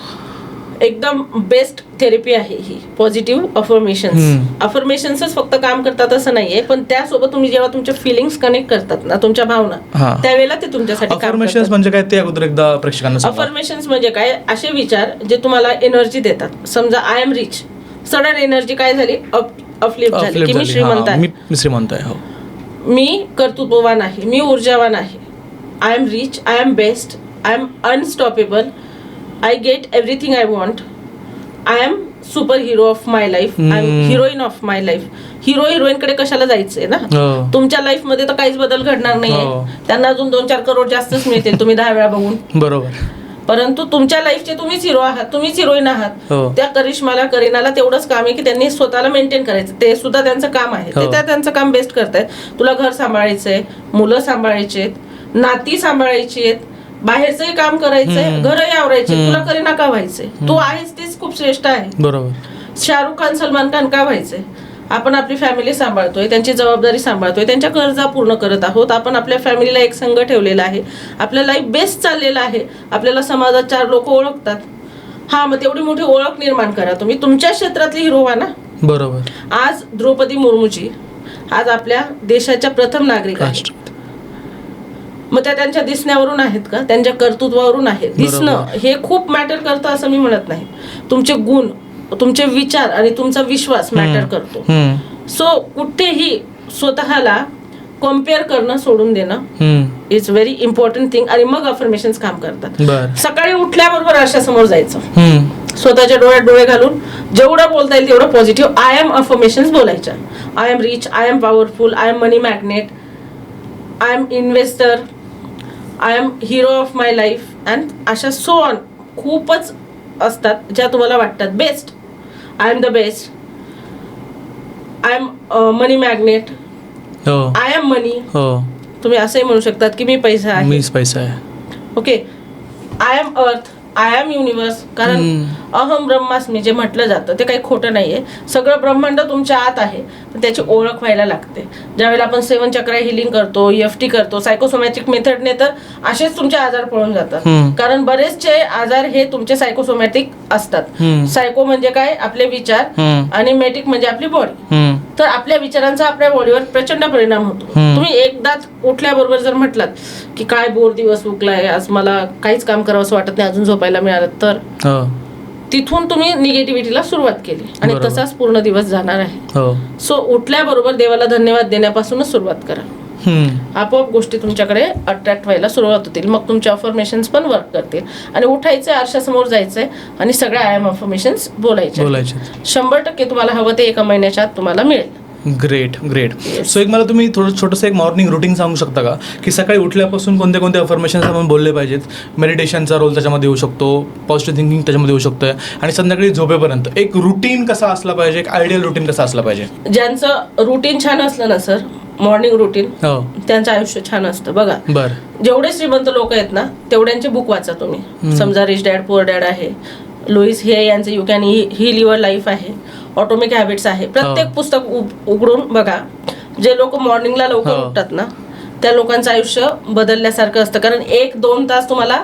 एकदम बेस्ट थेरपी आहे ही पॉझिटिव्ह अफर्मेशन्स. अफर्मेशन्सच फक्त काम करतात असं नाहीये, पण त्यासोबत तुम्ही जेव्हा तुमच्या फिलिंग्स कनेक्ट करतात ना, तुमच्या भावना, त्यावेळेला ते तुमच्यासाठी काम करतात. अफर्मेशन्स म्हणजे काय ते अगोदर एकदा प्रेक्षकांना सांगा. अफर्मेशन्स म्हणजे काय? असे विचार जे तुम्हाला एनर्जी देतात. समजा I am rich, sudden energy काय झाली? अपलिफ्ट झाली की मी श्रीमंत आहे, मी श्रीमंत आहे, मी कर्तृत्ववान आहे, मी ऊर्जावान आहे, I am rich, I am best, I am unstoppable, I get everything I want, I am superhero of my life, I am heroine of my life. Hero heroine कडे कशाला जायचंय ना? तुमच्या लाईफ मध्ये तर काहीच बदल घडणार नाहीये. त्यांना अजून 2-4 करोड जास्तच मिळतील तुम्ही 10 वेळा बघून. बरोबर. परंतु तुमच्या लाईफचे तुम्हीच हिरो आहात, तुम्हीच हिरोईन आहात. त्या करिनाला तेवढंच काम आहे की त्यांनी स्वतःला मेंटेन करायचं. ते सुद्धा त्यांचं काम आहे, ते त्यांचं काम बेस्ट करतायत. तुला घर सांभाळायचंय, मुलं सांभाळायचे, नाती सांभाळायची आहेत, बाहेरचंही काम करायचंय, घरही आवरायचे. तुला करीना का व्हायचंय? तू आहेस तेच खूप श्रेष्ठ आहे. बरोबर. शाहरुख खान, सलमान खान का व्हायचंय? आपण आपली फॅमिली सांभाळतोय, त्यांची जबाबदारी सांभाळतोय, त्यांच्या गरजा पूर्ण करत आहोत. आपण आपल्या फॅमिलीला एक संघ ठेवलेला आहे, आपलं लाईफ बेस्ट चाललेलं आहे, आपल्याला समाजात 4 लोक ओळखतात. हा, मग तेवढी मोठी ओळख निर्माण करा. तुम्ही तुमच्या क्षेत्रातली हिरो व्हा ना. बरोबर. आज द्रौपदी मुर्मूजी आज आपल्या देशाच्या प्रथम नागरिक आहेत. मग त्या त्यांच्या दिसण्यावरून आहेत का? त्यांच्या कर्तृत्वावरून आहेत. दिसणं हे खूप मॅटर करतं असं मी म्हणत नाही. तुमचे गुण, तुमचे विचार आणि तुमचा विश्वास मॅटर करतो. सो कुठेही स्वतःला कम्पेअर करणं सोडून देणं इज व्हेरी इम्पॉर्टंट थिंग. आणि मग अफर्मेशन्स काम करतात. सकाळी उठल्याबरोबर आरशासमोर जायचं, स्वतःच्या डोळ्यात डोळे घालून जेवढं बोलता येईल तेवढं पॉझिटिव्ह आय एम अफर्मेशन्स बोलायच्या. I am rich, I am powerful, I am money magnet, I am investor, I am hero of my life and अशा सो ऑन खूपच असतात ज्या तुम्हाला वाटतात. Best, I am the best, I am money magnet, I am money. तुम्ही असंही म्हणू शकतात की मी पैसा आहे, मीच पैसा आहे. ओके. आय एम अर्थ, आय एम युनिवर्स. कारण अहम ब्रह्मास्मी जे म्हटलं जातं ते काही खोटं नाहीये. सगळं ब्रह्मांड तुमच्या आत आहे, पण त्याची ओळख व्हायला लागते. ज्यावेळेला आपण 7 चक्र हिलिंग करतो, EFT करतो, सायकोसोमॅटिक मेथडने तर असेच तुमचे आजार पळून जातात. कारण बरेचसे आजार हे तुमचे सायकोसोमॅटिक असतात. सायको म्हणजे काय, आपले विचार, आणि मॅटिक म्हणजे आपली बॉडी. तर आपल्या विचारांचा आपल्या बॉडीवर प्रचंड परिणाम होतो. तुम्ही एकदाच उठल्याबरोबर जर म्हटलात की काय बोर दिवस उगलाय, आज मला काहीच काम करावं असं वाटत नाही, अजून झोपायला मिळालं, तर तिथून तुम्ही निगेटिव्हिटीला सुरुवात केली आणि तसाच पूर्ण दिवस जाणार आहे. सो उठल्याबरोबर देवाला धन्यवाद देण्यापासूनच सुरुवात करा. आपोआप गोष्टी तुमच्याकडे अट्रॅक्ट व्हायला सुरुवात होतील. मग तुमचे अफर्मेशन्स पण वर्क करतील. आणि उठायचंय, आरशासमोर जायचंय आणि सगळ्या आय एम अफर्मेशन्स बोलायचे. 100% तुम्हाला हवं ते 1 महिन्याच्या आत तुम्हाला मिळेल. ग्रेट. सो एक मला तुम्ही थोडं छोटंसं एक मॉर्निंग रुटीन सांगू शकता का, की सकाळी उठल्यापासून कोणते कोणते अफर्मेशन्स आपण बोलले पाहिजेत? मेडिटेशनचा रोल त्याच्यामध्ये येऊ शकतो, पॉझिटिव्ह थिंकिंग त्याच्यामध्ये येऊ शकतं, आणि संध्याकाळी झोपेपर्यंत एक रुटीन कसा असला पाहिजे, एक आयडियल रुटीन कसा असला पाहिजे? ज्यांचं रुटीन छान असलं ना सर, मॉर्निंग रुटीन, त्यांचं आयुष्य छान असतं. बघा, जेवढे श्रीमंत लोक आहेत ना तेवढ्यांचे बुक वाचा तुम्ही. समजा रिच डॅड पुअर डॅड आहे, लुईस हे यांचे you can heal your life आहे, ऑटोमिक हॅबिट्स आहे. प्रत्येक पुस्तक उघडून बघा. जे लोक मॉर्निंगला लवकर उठतात ना त्या लोकांचं आयुष्य बदलल्यासारखं असतं. कारण 1-2 तास तुम्हाला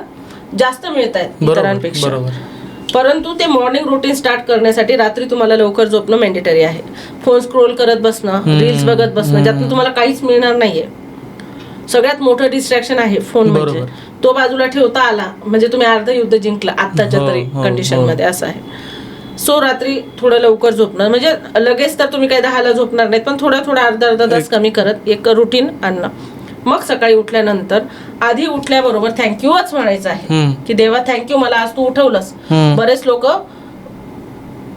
जास्त मिळत आहेत इतरांपेक्षा. परंतु ते मॉर्निंग रुटीन स्टार्ट करण्यासाठी रात्री तुम्हाला लवकर झोपणं मॅन्डेटरी आहे. फोन स्क्रोल करत बसणं, रील्स बघत बसणं, ज्यातून तुम्हाला काहीच मिळणार नाहीये. सगळ्यात मोठं डिस्ट्रॅक्शन आहे फोन. म्हणजे तो बाजूला ठेवता आला म्हणजे तुम्ही अर्ध युद्ध जिंकलं आत्ताच्या तरी कंडिशन मध्ये, असं आहे. सो रात्री थोडं लवकर झोपणं, म्हणजे लगेच तर तुम्ही काही 10ला झोपणार नाहीत, पण थोडं अर्धा तास कमी करत एक रुटीन आणणं. मग सकाळी उठल्यानंतर आधी उठल्याबरोबर थँक्यूच म्हणायचं आहे की देवा थँक्यू, मला आज तू उठवलंस. बरेच लोक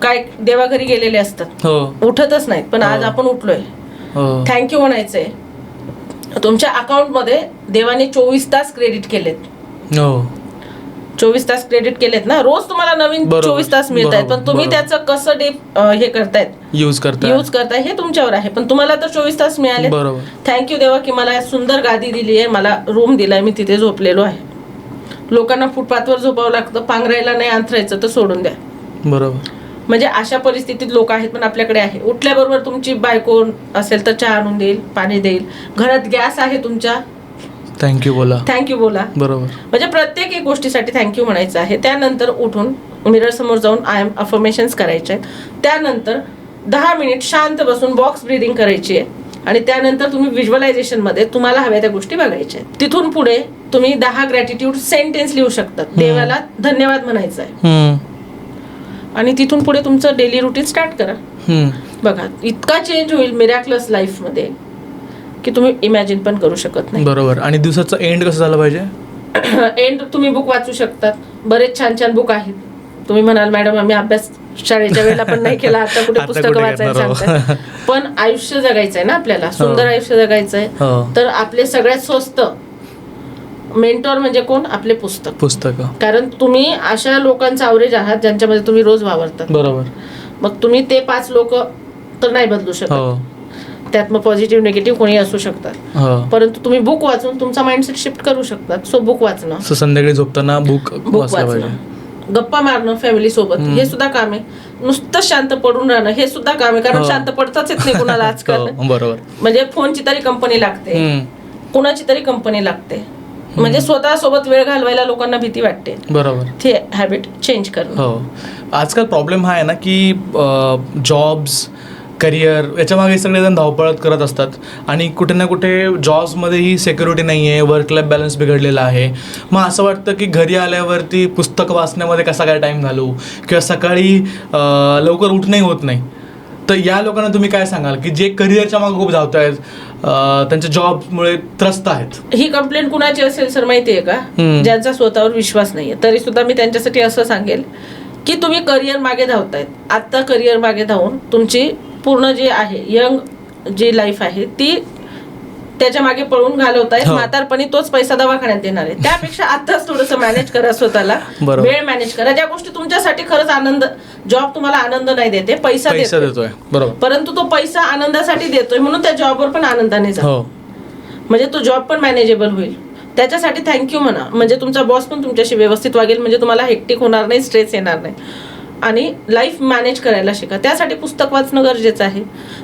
काय देवाघरी गेलेले असतात, उठतच नाहीत, पण आज आपण उठलोय, थँक्यू म्हणायचंय. तुमच्या अकाउंट मध्ये देवाने 24 तास क्रेडिट केलेत. 24 तास क्रेडिट केलेत ना, रोज तुम्हाला नवीन 24 तास मिळत आहेत, पण तुम्ही त्याचं कसं हे करतायत, यूज करताय हे तुमच्यावर आहे. पण तुम्हाला तर 24 तास मिळाले. थँक्यू देवा की मला सुंदर गादी दिली आहे, मला रूम दिलाय, मी तिथे झोपलेलो आहे. लोकांना फुटपाथवर झोपावं लागतं, पांघरायला नाही, अंथरायचं तर सोडून द्या. बरोबर. म्हणजे अशा परिस्थितीत लोक आहेत, पण आपल्याकडे आहे. उठल्याबरोबर तुमची बायको असेल तर चहा आणून देईल, पाणी देईल. घरात गॅस आहे तुमच्या, थँक्यू बोला. बरोबर. म्हणजे प्रत्येक एक गोष्टीसाठी थँक्यू म्हणायचं आहे. त्यानंतर उठून मिरर समोर जाऊन आय एम अफर्मेशन्स करायचे आहेत. त्यानंतर 10 मिनिट शांत बसून बॉक्स ब्रीदिंग करायची आहे. आणि त्यानंतर तुम्ही व्हिज्युअलायझेशन मध्ये तुम्हाला हव्या त्या गोष्टी बघायच्या आहेत. तिथून पुढे तुम्ही 10 ग्रॅटिट्यूड सेंटेन्स लिहू शकतात. देवाला धन्यवाद म्हणायचं आहे. आणि तिथून पुढे तुमचं डेली रुटीन स्टार्ट करा. बघा, इतका चेंज होईल मिरॅक्युलस लाईफ मध्ये की तुम्ही इमॅजिन पण करू शकत नाही. बरोबर. आणि दिवसाचा एंड कसं झालं पाहिजे? एंड तुम्ही बुक वाचू शकतात. बरेच छान छान बुक आहेत. तुम्ही म्हणाल मॅडम आम्ही अभ्यास शाळेच्या वेळेला पण नाही केला, आता कुठे पुस्तकं वाचायला सांगतात. पण आयुष्य जगायचंय ना आपल्याला, सुंदर आयुष्य जगायचंय, तर आपले सगळ्यात स्वस्त मेंटॉर म्हणजे कोण? आपले पुस्तक. कारण तुम्ही अशा लोकांचा अवरेज आहात ज्यांच्यामध्ये तुम्ही रोज वावरतात. बरोबर. मग तुम्ही ते 5 लोक तर नाही बदलू शकत. त्यात मग पॉझिटिव्ह निगेटिव्ह कोणी असू शकतात, परंतु तुम्ही बुक वाचून तुमचा माइंडसेट शिफ्ट करू शकतात. सो बुक वाचणं, संध्याकाळी झोपताना बुक वाचणं, गप्पा मारणं फॅमिली सोबत, हे सुद्धा काम आहे. नुसतं शांत पडून राहणं हे सुद्धा काम आहे, कारण शांत पडताच येत नाही कुणाला आजकाल. बरोबर. म्हणजे फोनची तरी कंपनी लागते, कुणाची तरी कंपनी लागते. म्हणजे स्वतःसोबत वेळ घालवायला लोकांना भीती वाटते. बरोबर. ते हॅबिट चेंज करणं. आजकाल प्रॉब्लेम हा आहे ना की जॉब्स, करिअर याच्यामागे सगळेजण धावपळत करत असतात आणि कुठे ना कुठे जॉब्समध्येही सिक्युरिटी नाही आहे, वर्क लाईफ बॅलन्स बिघडलेला आहे. मग असं वाटतं की घरी आल्यावरती पुस्तक वाचण्यामध्ये कसा काय टाईम घालू, किंवा सकाळी लवकर उठणंही होत नाही. तर या लोकांना तुम्ही काय सांगाल की जे करिअरच्या मागे खूप धावत आहेत, त्यांच्या जॉबमुळे त्रस्त आहेत? ही कंप्लेंट कुणाची असेल सर माहिती आहे का? ज्यांचा स्वतःवर विश्वास नाहीये. तरी सुद्धा मी त्यांच्यासाठी असं सांगेल की तुम्ही करिअर मागे धावतायत. आत्ता करिअर मागे धावून तुमची पूर्ण जी आहे यंग जी लाईफ आहे ती त्याच्या मागे पळून घालवतायत. म्हातारपणी तोच पैसा दवाखान्यात देणार आहे. त्यापेक्षा आताच थोडंसं मॅनेज करा स्वतःला, वेळ मॅनेज करा. ज्या गोष्टी तुमच्यासाठी खरंच आनंद, जॉब तुम्हाला आनंद नाही देते, पैसा देतोय बरोबर, परंतु तो पैसा आनंदासाठी देतोय म्हणून त्या जॉबवर पण आनंदाने जा. म्हणजे तो जॉब पण मॅनेजेबल होईल. त्याच्यासाठी थँक्यू म्हणा. म्हणजे तुमचा बॉस पण तुमच्याशी व्यवस्थित वागेल. म्हणजे तुम्हाला हेक्टिक होणार नाही, स्ट्रेस येणार नाही. आणि लाईफ मॅनेज करायला शिका. त्यासाठी पुस्तक वाचणं गरजेचं आहे.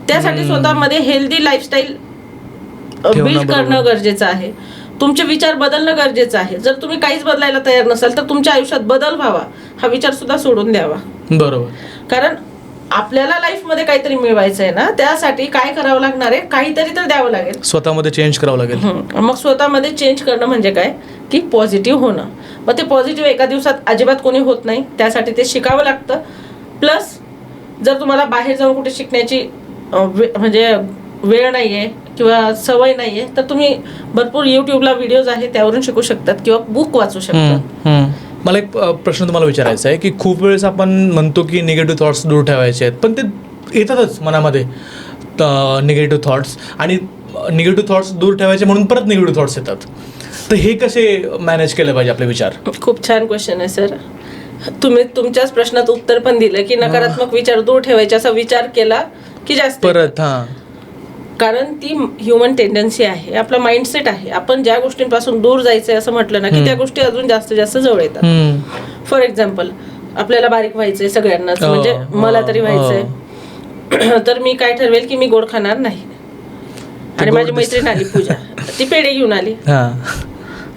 त्यासाठी स्वतःमध्ये हेल्दी लाईफस्टाईल बिल्ड करणं गरजेचं आहे. तुमचे विचार बदलणं गरजेचं आहे. जर तुम्ही काहीच बदलायला तयार नसाल तर तुमच्या आयुष्यात बदल व्हावा हा विचार सुद्धा सोडून द्यावा. बरोबर. कारण आपल्याला लाईफ मध्ये काहीतरी मिळवायचं आहे ना, त्यासाठी काय करावं लागणार आहे, काहीतरी तर द्यावं लागेल, स्वतःमध्ये चेंज करावं लागेल. मग स्वतःमध्ये चेंज करणं म्हणजे काय की पॉझिटिव्ह होणं. मग ते पॉझिटिव्ह एका दिवसात अजिबात कोणी होत नाही. त्यासाठी ते शिकावं लागतं. प्लस जर तुम्हाला बाहेर जाऊन कुठे शिकण्याची म्हणजे वेळ नाहीये किंवा सवय नाहीये तर तुम्ही भरपूर युट्यूबला व्हिडिओज आहेत त्यावरून शिकू शकतात किंवा बुक वाचू शकतात. मला एक प्रश्न तुम्हाला विचारायचा आहे की खूप वेळेस आपण म्हणतो की निगेटिव्ह थॉट्स दूर ठेवायचे आहेत, पण ते येतातच मनामध्ये निगेटिव्ह थॉट्स, आणि निगेटिव्ह थॉट्स दूर ठेवायचे म्हणून परत निगेटिव्ह थॉट्स येतात. तर हे कसे मॅनेज केले पाहिजे आपले विचार? खूप छान क्वेश्चन आहे सर. तुम्ही तुमच्याच प्रश्नात उत्तर पण दिलं की नकारात्मक विचार दूर ठेवायचे, असा विचार केला की जास्त परत. कारण ती ह्युमन टेंडन्सी आहे, आपला माइंडसेट आहे. आपण ज्या गोष्टींपासून दूर जायचंय असं म्हटलं ना की त्या गोष्टी अजून जास्तीत जास्त जवळ येतात. फॉर एक्झाम्पल, आपल्याला बारीक व्हायचंय सगळ्यांनाच, म्हणजे मला तरी व्हायचंय, तर मी काय ठरवेल की मी गोड खाणार नाही. आणि माझी मैत्रीण आली पूजा, ती पेढे घेऊन आली,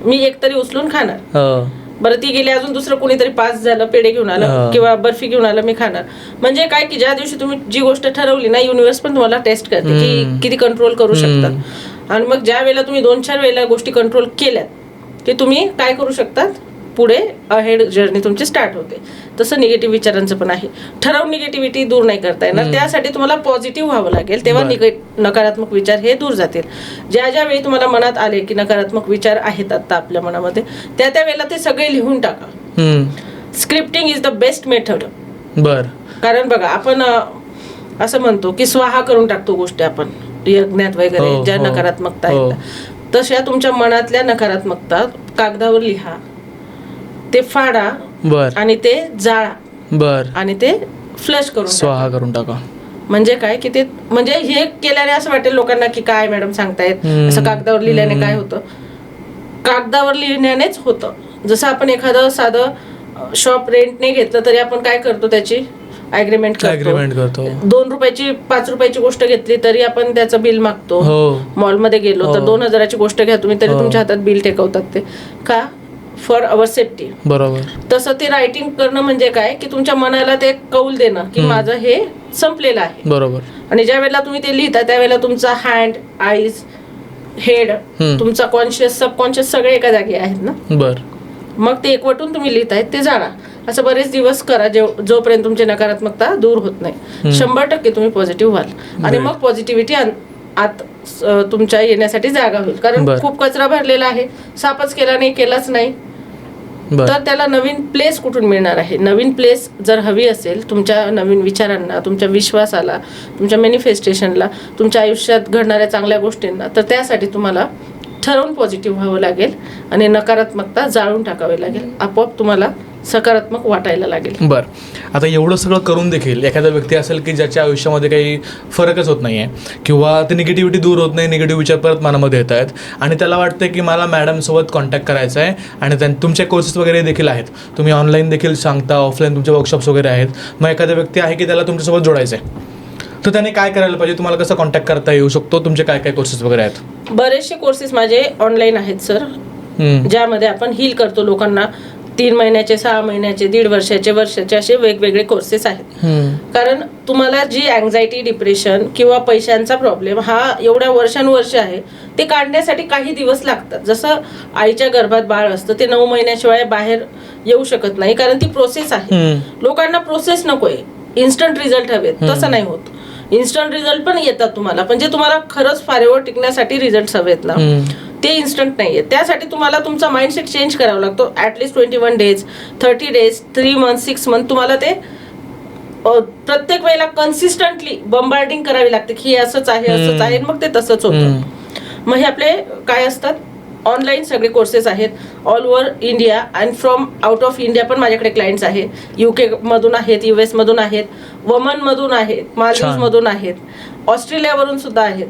मी एक तरी उचलून खाणार. बरं, ती गेली, अजून दुसरं कोणीतरी पास झालं, पेढे घेऊन आलं किंवा बर्फी घेऊन आलं, मी खाणार. म्हणजे काय की ज्या दिवशी तुम्ही जी गोष्ट ठरवली ना, युनिव्हर्स पण तुम्हाला टेस्ट करते की किती कंट्रोल करू शकतात. आणि मग ज्या वेळेला तुम्ही 2-4 वेळेला गोष्टी कंट्रोल केल्यात की तुम्ही काय करू शकतात, पुढे अहेड जर्नी तुमची स्टार्ट होते. तसं निगेटिव्ह विचारांचं पण आहे. ठरवून निगेटिव्हिटी दूर नाही करता येणार. त्यासाठी तुम्हाला पॉझिटिव्ह व्हावं लागेल, तेव्हा नकारात्मक विचार हे दूर जातील. ज्या ज्या वेळी तुम्हाला मनात आले की नकारात्मक विचार आहेत आता आपल्या मनामध्ये, त्या त्या वेळेला ते सगळे लिहून टाका. Scripting is the best method. कारण बघा, आपण असं म्हणतो की स्वाहा करून टाकतो गोष्टी आपण यज्ञात वगैरे, ज्या नकारात्मकता आहेत तशा तुमच्या मनातल्या नकारात्मकता कागदावर लिहा, ते फाडा आणि ते जाळा आणि ते फ्लश करून स्वाहा करून टाका. म्हणजे काय की ते, म्हणजे हे केल्याने असं वाटेल लोकांना की काय मॅडम सांगतायत, असं कागदावर लिहिल्याने काय होतं. कागदावर लिहिण्यानेच होतं. जसं आपण एखादं साधं शॉप रेंटने घेतलं तरी आपण काय करतो, त्याची अग्रीमेंट करतो. 2 रुपयाची 5 रुपयाची गोष्ट घेतली तरी आपण त्याचं बिल मागतो. मॉलमध्ये गेलो तर 2000ची गोष्ट घ्या तुम्ही तरी तुमच्या हातात बिल टेकवतात. ते का? For our safety. बरोबर. तसं ते रायटिंग करणं म्हणजे काय की तुमच्या मनाला ते कौल देणं की माझं हे संपलेलं आहे. बरोबर. आणि ज्या वेळेला तुम्ही ते लिहिता त्यावेळेला तुमचा हँड, आईज, हेड, तुमचा कॉन्शियस, सबकॉन्शियस सगळे एका जागी आहेत ना. मग ते एकवटून तुम्ही लिहितायत ते जाणा. असं बरेच दिवस करा जोपर्यंत तुमची नकारात्मकता दूर होत नाही. 100% तुम्ही पॉझिटिव्ह व्हाल आणि मग पॉझिटिव्हिटी आत तुमच्या येण्यासाठी जागा होईल. कारण खूप कचरा भरलेला आहे, साफच केला नाही, केलाच नाही, तर त्याला नवीन प्लेस कुठून मिळणार आहे. नवीन प्लेस जर हवी असेल तुमच्या नवीन विचारांना, तुमच्या विश्वासाला, तुमच्या मॅनिफेस्टेशनला, तुमच्या आयुष्यात घडणाऱ्या चांगल्या गोष्टींना, तर त्यासाठी तुम्हाला ठरवून पॉझिटिव्ह व्हावं लागेल आणि नकारात्मकता जाळून टाकावी लागेल. आपोआप तुम्हाला सकारात्मक वाटायला लागेल. बरं, आता एवढं सगळं करून देखील एखादा व्यक्ती असेल की ज्याच्या आयुष्यामध्ये काही फरकच होत नाही आहे किंवा ते निगेटिव्हिटी दूर होत नाही, निगेटिव्ह विचार परत मनामध्ये येत आहेत आणि त्याला वाटतं की मला मॅडमसोबत कॉन्टॅक्ट करायचा आहे आणि तुमचे कोर्सेस वगैरे देखील आहेत, तुम्ही ऑनलाईन देखील सांगता, ऑफलाईन तुमचे वर्कशॉप्स वगैरे आहेत, मग एखादा व्यक्ती आहे की त्याला तुमच्यासोबत जोडायचं आहे, तर त्याने काय करायला पाहिजे? तुम्हाला कसं कॉन्टॅक्ट करता येऊ शकतो? तुमचे काय काय कोर्सेस वगैरे आहेत? बरेचसे कोर्सेस माझे ऑनलाईन आहेत सर, ज्यामध्ये आपण हील करतो लोकांना. 3 महिन्याचे, 6 महिन्याचे, 1.5 वर्षाचे, वर्षाचे असे वेगवेगळे कोर्सेस आहेत. कारण तुम्हाला जी अँझायटी, डिप्रेशन किंवा पैशांचा प्रॉब्लेम हा एवढ्या वर्षानुवर्ष आहे, ते काढण्यासाठी काही दिवस लागतात. जसं आईच्या गर्भात बाळ असतं, ते 9 महिन्याशिवाय बाहेर येऊ शकत नाही, कारण ती प्रोसेस आहे. लोकांना प्रोसेस नकोय, इन्स्टंट रिझल्ट हवेत. तसं नाही होत. इन्स्टंट रिझल्ट पण येतात तुम्हाला, पण जे तुम्हाला खरंच फारेवर टिकण्यासाठी रिझल्ट हवेत ना, ते इन्स्टंट नाही आहे. त्यासाठी तुम्हाला तुमचा माइंडसेट चेंज करावा लागतो. At least 21 days, 30 days, 3 month, 6 month तुम्हाला ते प्रत्येक वेळेला कन्सिस्टंटली बंबार्डिंग करावी लागते की हे असंच आहे, मग ते तसंच होतं. मग हे आपले काय असतात, ऑनलाईन सगळे कोर्सेस आहेत all over India and from out of India पण माझ्याकडे क्लायंट्स आहेत. UK मधून आहेत, US मधून आहेत, वमनमधून आहेत, मालदीव्समधून आहेत, ऑस्ट्रेलियावरून सुद्धा आहेत.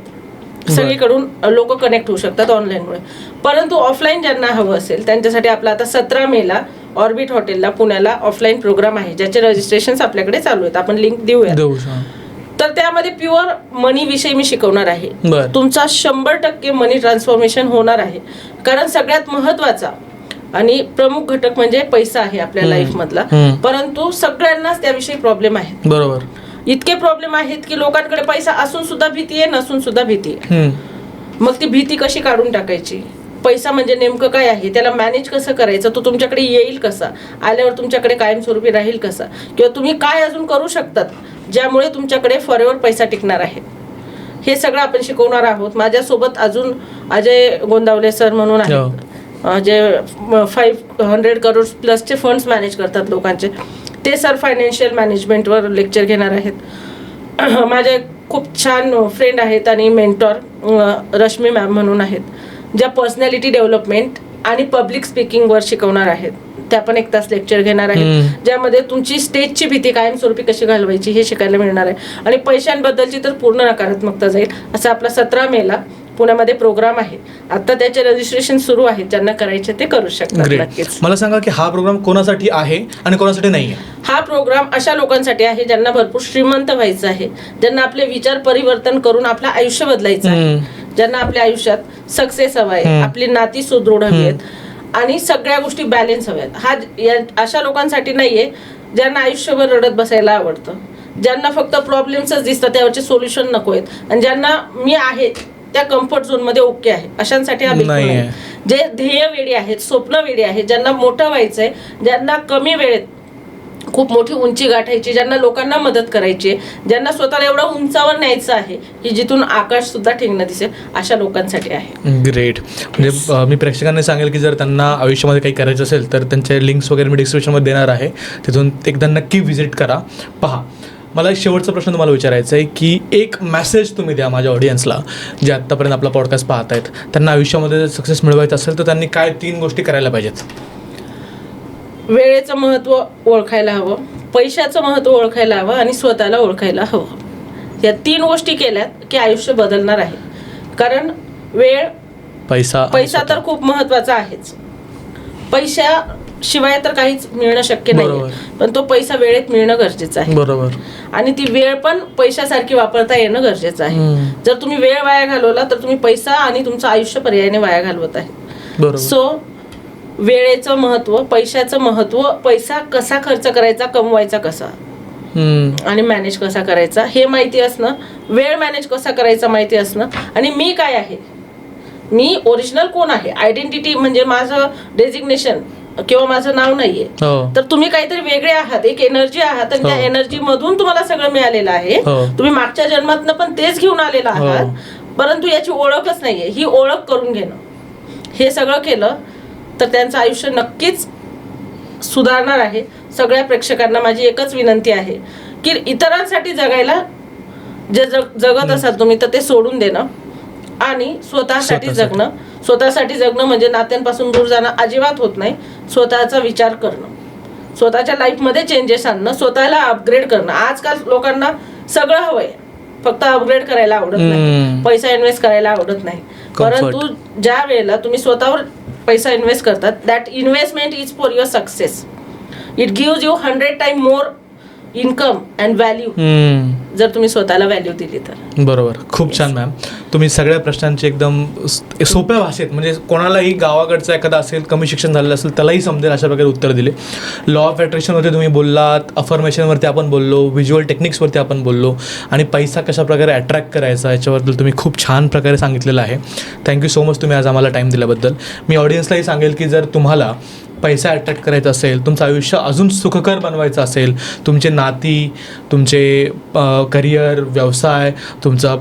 सगळीकडून लोक कनेक्ट होऊ शकतात ऑनलाईनमुळे. परंतु ऑफलाईन ज्यांना हवं असेल त्यांच्यासाठी आपला आता 17 मेला ऑर्बिट हॉटेलला पुण्याला ऑफलाईन प्रोग्राम आहे ज्याचे रजिस्ट्रेशन आपल्याकडे चालू आहेत. आपण लिंक देऊया. तर त्यामध्ये प्युअर मनी विषयी मी शिकवणार आहे. तुमचा 100% मनी ट्रान्सफॉर्मेशन होणार आहे. कारण सगळ्यात महत्वाचा आणि प्रमुख घटक म्हणजे पैसा आहे आपल्या लाईफ मधला. परंतु सगळ्यांनाच त्याविषयी प्रॉब्लेम आहे. बरोबर. इतके प्रॉब्लेम आहेत की लोकांकडे पैसा असून सुद्धा भीती आहे, नसून सुद्धा भीती आहे. मग ती भीती कशी काढून टाकायची, पैसा म्हणजे नेमकं काय आहे, त्याला मॅनेज कसं करायचं, तो तुमच्याकडे येईल कसा, आल्यावर तुमच्याकडे कायमस्वरूपी राहील कसा, किंवा तुम्ही काय अजून करू शकतात ज्यामुळे तुमच्याकडे फॉरएव्हर पैसा टिकणार आहे, हे सगळं आपण शिकवणार आहोत. माझ्यासोबत अजून अजय गोंदावले सर म्हणून आहेत जे 500 करोड प्लसचे फंड्स मॅनेज करतात लोकांचे. ते सर फायनान्शियल मॅनेजमेंटवर लेक्चर घेणार आहेत. माझे खूप छान फ्रेंड आहेत आणि मेंटॉर रश्मी मॅम म्हणून आहेत ज्या पर्सनॅलिटी डेव्हलपमेंट आणि पब्लिक स्पीकिंगवर शिकवणार आहेत. त्या पण 1 तास लेक्चर घेणार आहेत ज्यामध्ये तुमची स्टेजची भीती कायमस्वरूपी कशी घालवायची हे शिकायला मिळणार आहे. आणि पैशांबद्दलची तर पूर्ण नकारात्मकता जाईल. असं आपला 17 मेला पुण्यामध्ये प्रोग्राम आहे. आता त्याचे रजिस्ट्रेशन सुरू आहे. ज्यांना करायचे ते करू शकतात. नक्कीच. मला सांगा की हा प्रोग्राम कोणासाठी आहे आणि कोणासाठी नाही आहे? हा प्रोग्राम अशा लोकांसाठी आहे ज्यांना भरपूर श्रीमंत व्हायचं आहे, ज्यांना आपले विचार परिवर्तन करून आपलं आयुष्य बदलायचं आहे, ज्यांना आपल्या आयुष्यात सक्सेस हवा आहे, आपली नाती सुदृढ हवी आहेत आणि सगळ्या गोष्टी बॅलन्स हव्यात. हा अशा लोकांसाठी नाहीये ज्यांना आयुष्यभर रडत बसायला आवडतं, ज्यांना फक्त प्रॉब्लेम्सच दिसतात, त्यावरचे सोल्युशन नको आहेत, आणि ज्यांना मी आहे त्या कम्फर्ट झोन मध्ये ओके आहे अशांसाठी हा बिलकुल नाही. जे ध्येय वेडी आहेत, स्वप्न वेडी आहेत, ज्यांना मोठं व्हायचंय, ज्यांना कमी वेळेत खूप मोठी उंची गाठायची, ज्यांना लोकांना मदत करायची, ज्यांना स्वतःला एवढं उंचावर न्यायचं आहे की जिथून आकाश सुद्धा ठेंगणं दिसेल, अशा लोकांसाठी आहे. ग्रेट. म्हणजे मी प्रेक्षकांना सांगेल की जर त्यांना आयुष्यामध्ये काही करायचं असेल तर त्यांचे लिंक्स वगैरे मी डिस्क्रिप्शनमध्ये देणार आहे, तिथून एकदा नक्की व्हिजिट करा, पहा. मला एक शेवटचा प्रश्न तुम्हाला विचारायचा आहे की एक मेसेज तुम्ही द्या माझ्या ऑडियन्सला जे आत्तापर्यंत आपला पॉडकास्ट पाहत आहेत. त्यांना आयुष्यामध्ये सक्सेस मिळवायचं असेल तर त्यांनी काय 3 गोष्टी करायला पाहिजेत? वेळेचं महत्त्व ओळखायला हवं, पैशाचं महत्त्व ओळखायला हवं आणि स्वतःला ओळखायला हवं. या 3 गोष्टी केल्यात की आयुष्य बदलणार आहे. कारण वेळ, पैसा तर खूप महत्त्वाचा आहेच. पैशाशिवाय तर काहीच मिळणं शक्य नाही, पण तो पैसा वेळेत मिळणं गरजेचं आहे. बरोबर. आणि ती वेळ पण पैशासारखी वापरता येणं गरजेचं आहे. जर तुम्ही वेळ वाया घालवला तर तुम्ही पैसा आणि तुमचं आयुष्य पर्यायाने वाया घालवत आहे. सो वेळेचं महत्व, पैशाचं महत्व, पैसा कसा खर्च करायचा, कमवायचा कसा आणि मॅनेज कसा करायचा हे माहिती असणं, वेळ मॅनेज कसा करायचा माहिती असणं, आणि मी काय आहे, मी ओरिजिनल कोण आहे, आयडेंटिटी म्हणजे माझं डेजिग्नेशन किंवा माझं नाव नाहीये. तर तुम्ही काहीतरी वेगळे आहात, एक एनर्जी आहात आणि त्या एनर्जी मधून तुम्हाला सगळं मिळालेलं आहे. तुम्ही मागच्या जन्मातनं पण तेच घेऊन आलेला आहात, परंतु याची ओळखच नाहीये. ही ओळख करून घेणं, हे सगळं केलं तर त्यांचं आयुष्य नक्कीच सुधारणार आहे. सगळ्या प्रेक्षकांना माझी एकच विनंती आहे की इतरांसाठी जगायला जे जगत असाल तुम्ही तर ते सोडून देणं आणि स्वतःसाठी जगणं. स्वतःसाठी जगणं म्हणजे नात्यांपासून दूर जाणं अजिबात होत नाही. स्वतःचा विचार करणं, स्वतःच्या लाईफमध्ये चेंजेस आणणं, स्वतःला अपग्रेड करणं. आजकाल लोकांना सगळं हवंय, फक्त अपग्रेड करायला आवडत नाही, पैसा इन्व्हेस्ट करायला आवडत नाही. परंतु ज्या वेळेला तुम्ही स्वतःवर पैसा इन्व्हेस्ट करतात, that investment is for your success. It gives you 100 time more income and value जर तुम्ही स्वतःला व्हॅल्यू दिली तर. बरोबर. खूप छान मॅम. तुम्ही सगळ्या प्रश्नांची एकदम सोप्या भाषेत, म्हणजे कोणालाही गावाकडचा एखादा असेल, कमी शिक्षण झालेलं असेल त्यालाही समजेल अशा प्रकारे उत्तर दिले. लॉ ऑफ अट्रॅक्शनवरती तुम्ही बोललात, अफर्मेशनवरती आपण बोललो, व्हिज्युअल टेक्निक्सवरती आपण बोललो, आणि पैसा कशा प्रकारे अट्रॅक्ट करायचा याच्याबद्दल तुम्ही खूप छान प्रकारे सांगितलेलं आहे. थँक्यू सो मच तुम्ही आज आम्हाला टाईम दिल्याबद्दल. मी ऑडियन्सलाही सांगेल की जर तुम्हाला पैसा अट्रॅक्ट करायचा असेल, तुमचं आयुष्य अजून सुखकर बनवायचं असेल, तुमचे नाती, तुमचे करिअर, व्यवसाय, तुमचा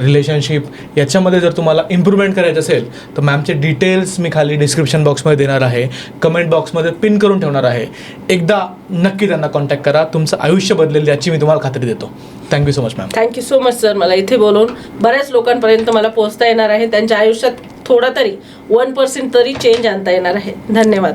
रिलेशनशिप याच्यामध्ये जर तुम्हाला इम्प्रूव्हमेंट करायचं असेल तर मॅमचे डिटेल्स मी खाली डिस्क्रिप्शन बॉक्समध्ये देणार आहे, कमेंट बॉक्समध्ये पिन करून ठेवणार आहे. एकदा नक्की त्यांना कॉन्टॅक्ट करा, तुमचं आयुष्य बदलेल याची मी तुम्हाला खात्री देतो. Thank you so much ma'am. Thank you so much sir. मला इथे बोलवून बऱ्याच लोकांपर्यंत मला पोहोचता येणार आहे, त्यांच्या आयुष्यात थोडा तरी 1% तरी चेंज आणता येणार आहे. धन्यवाद.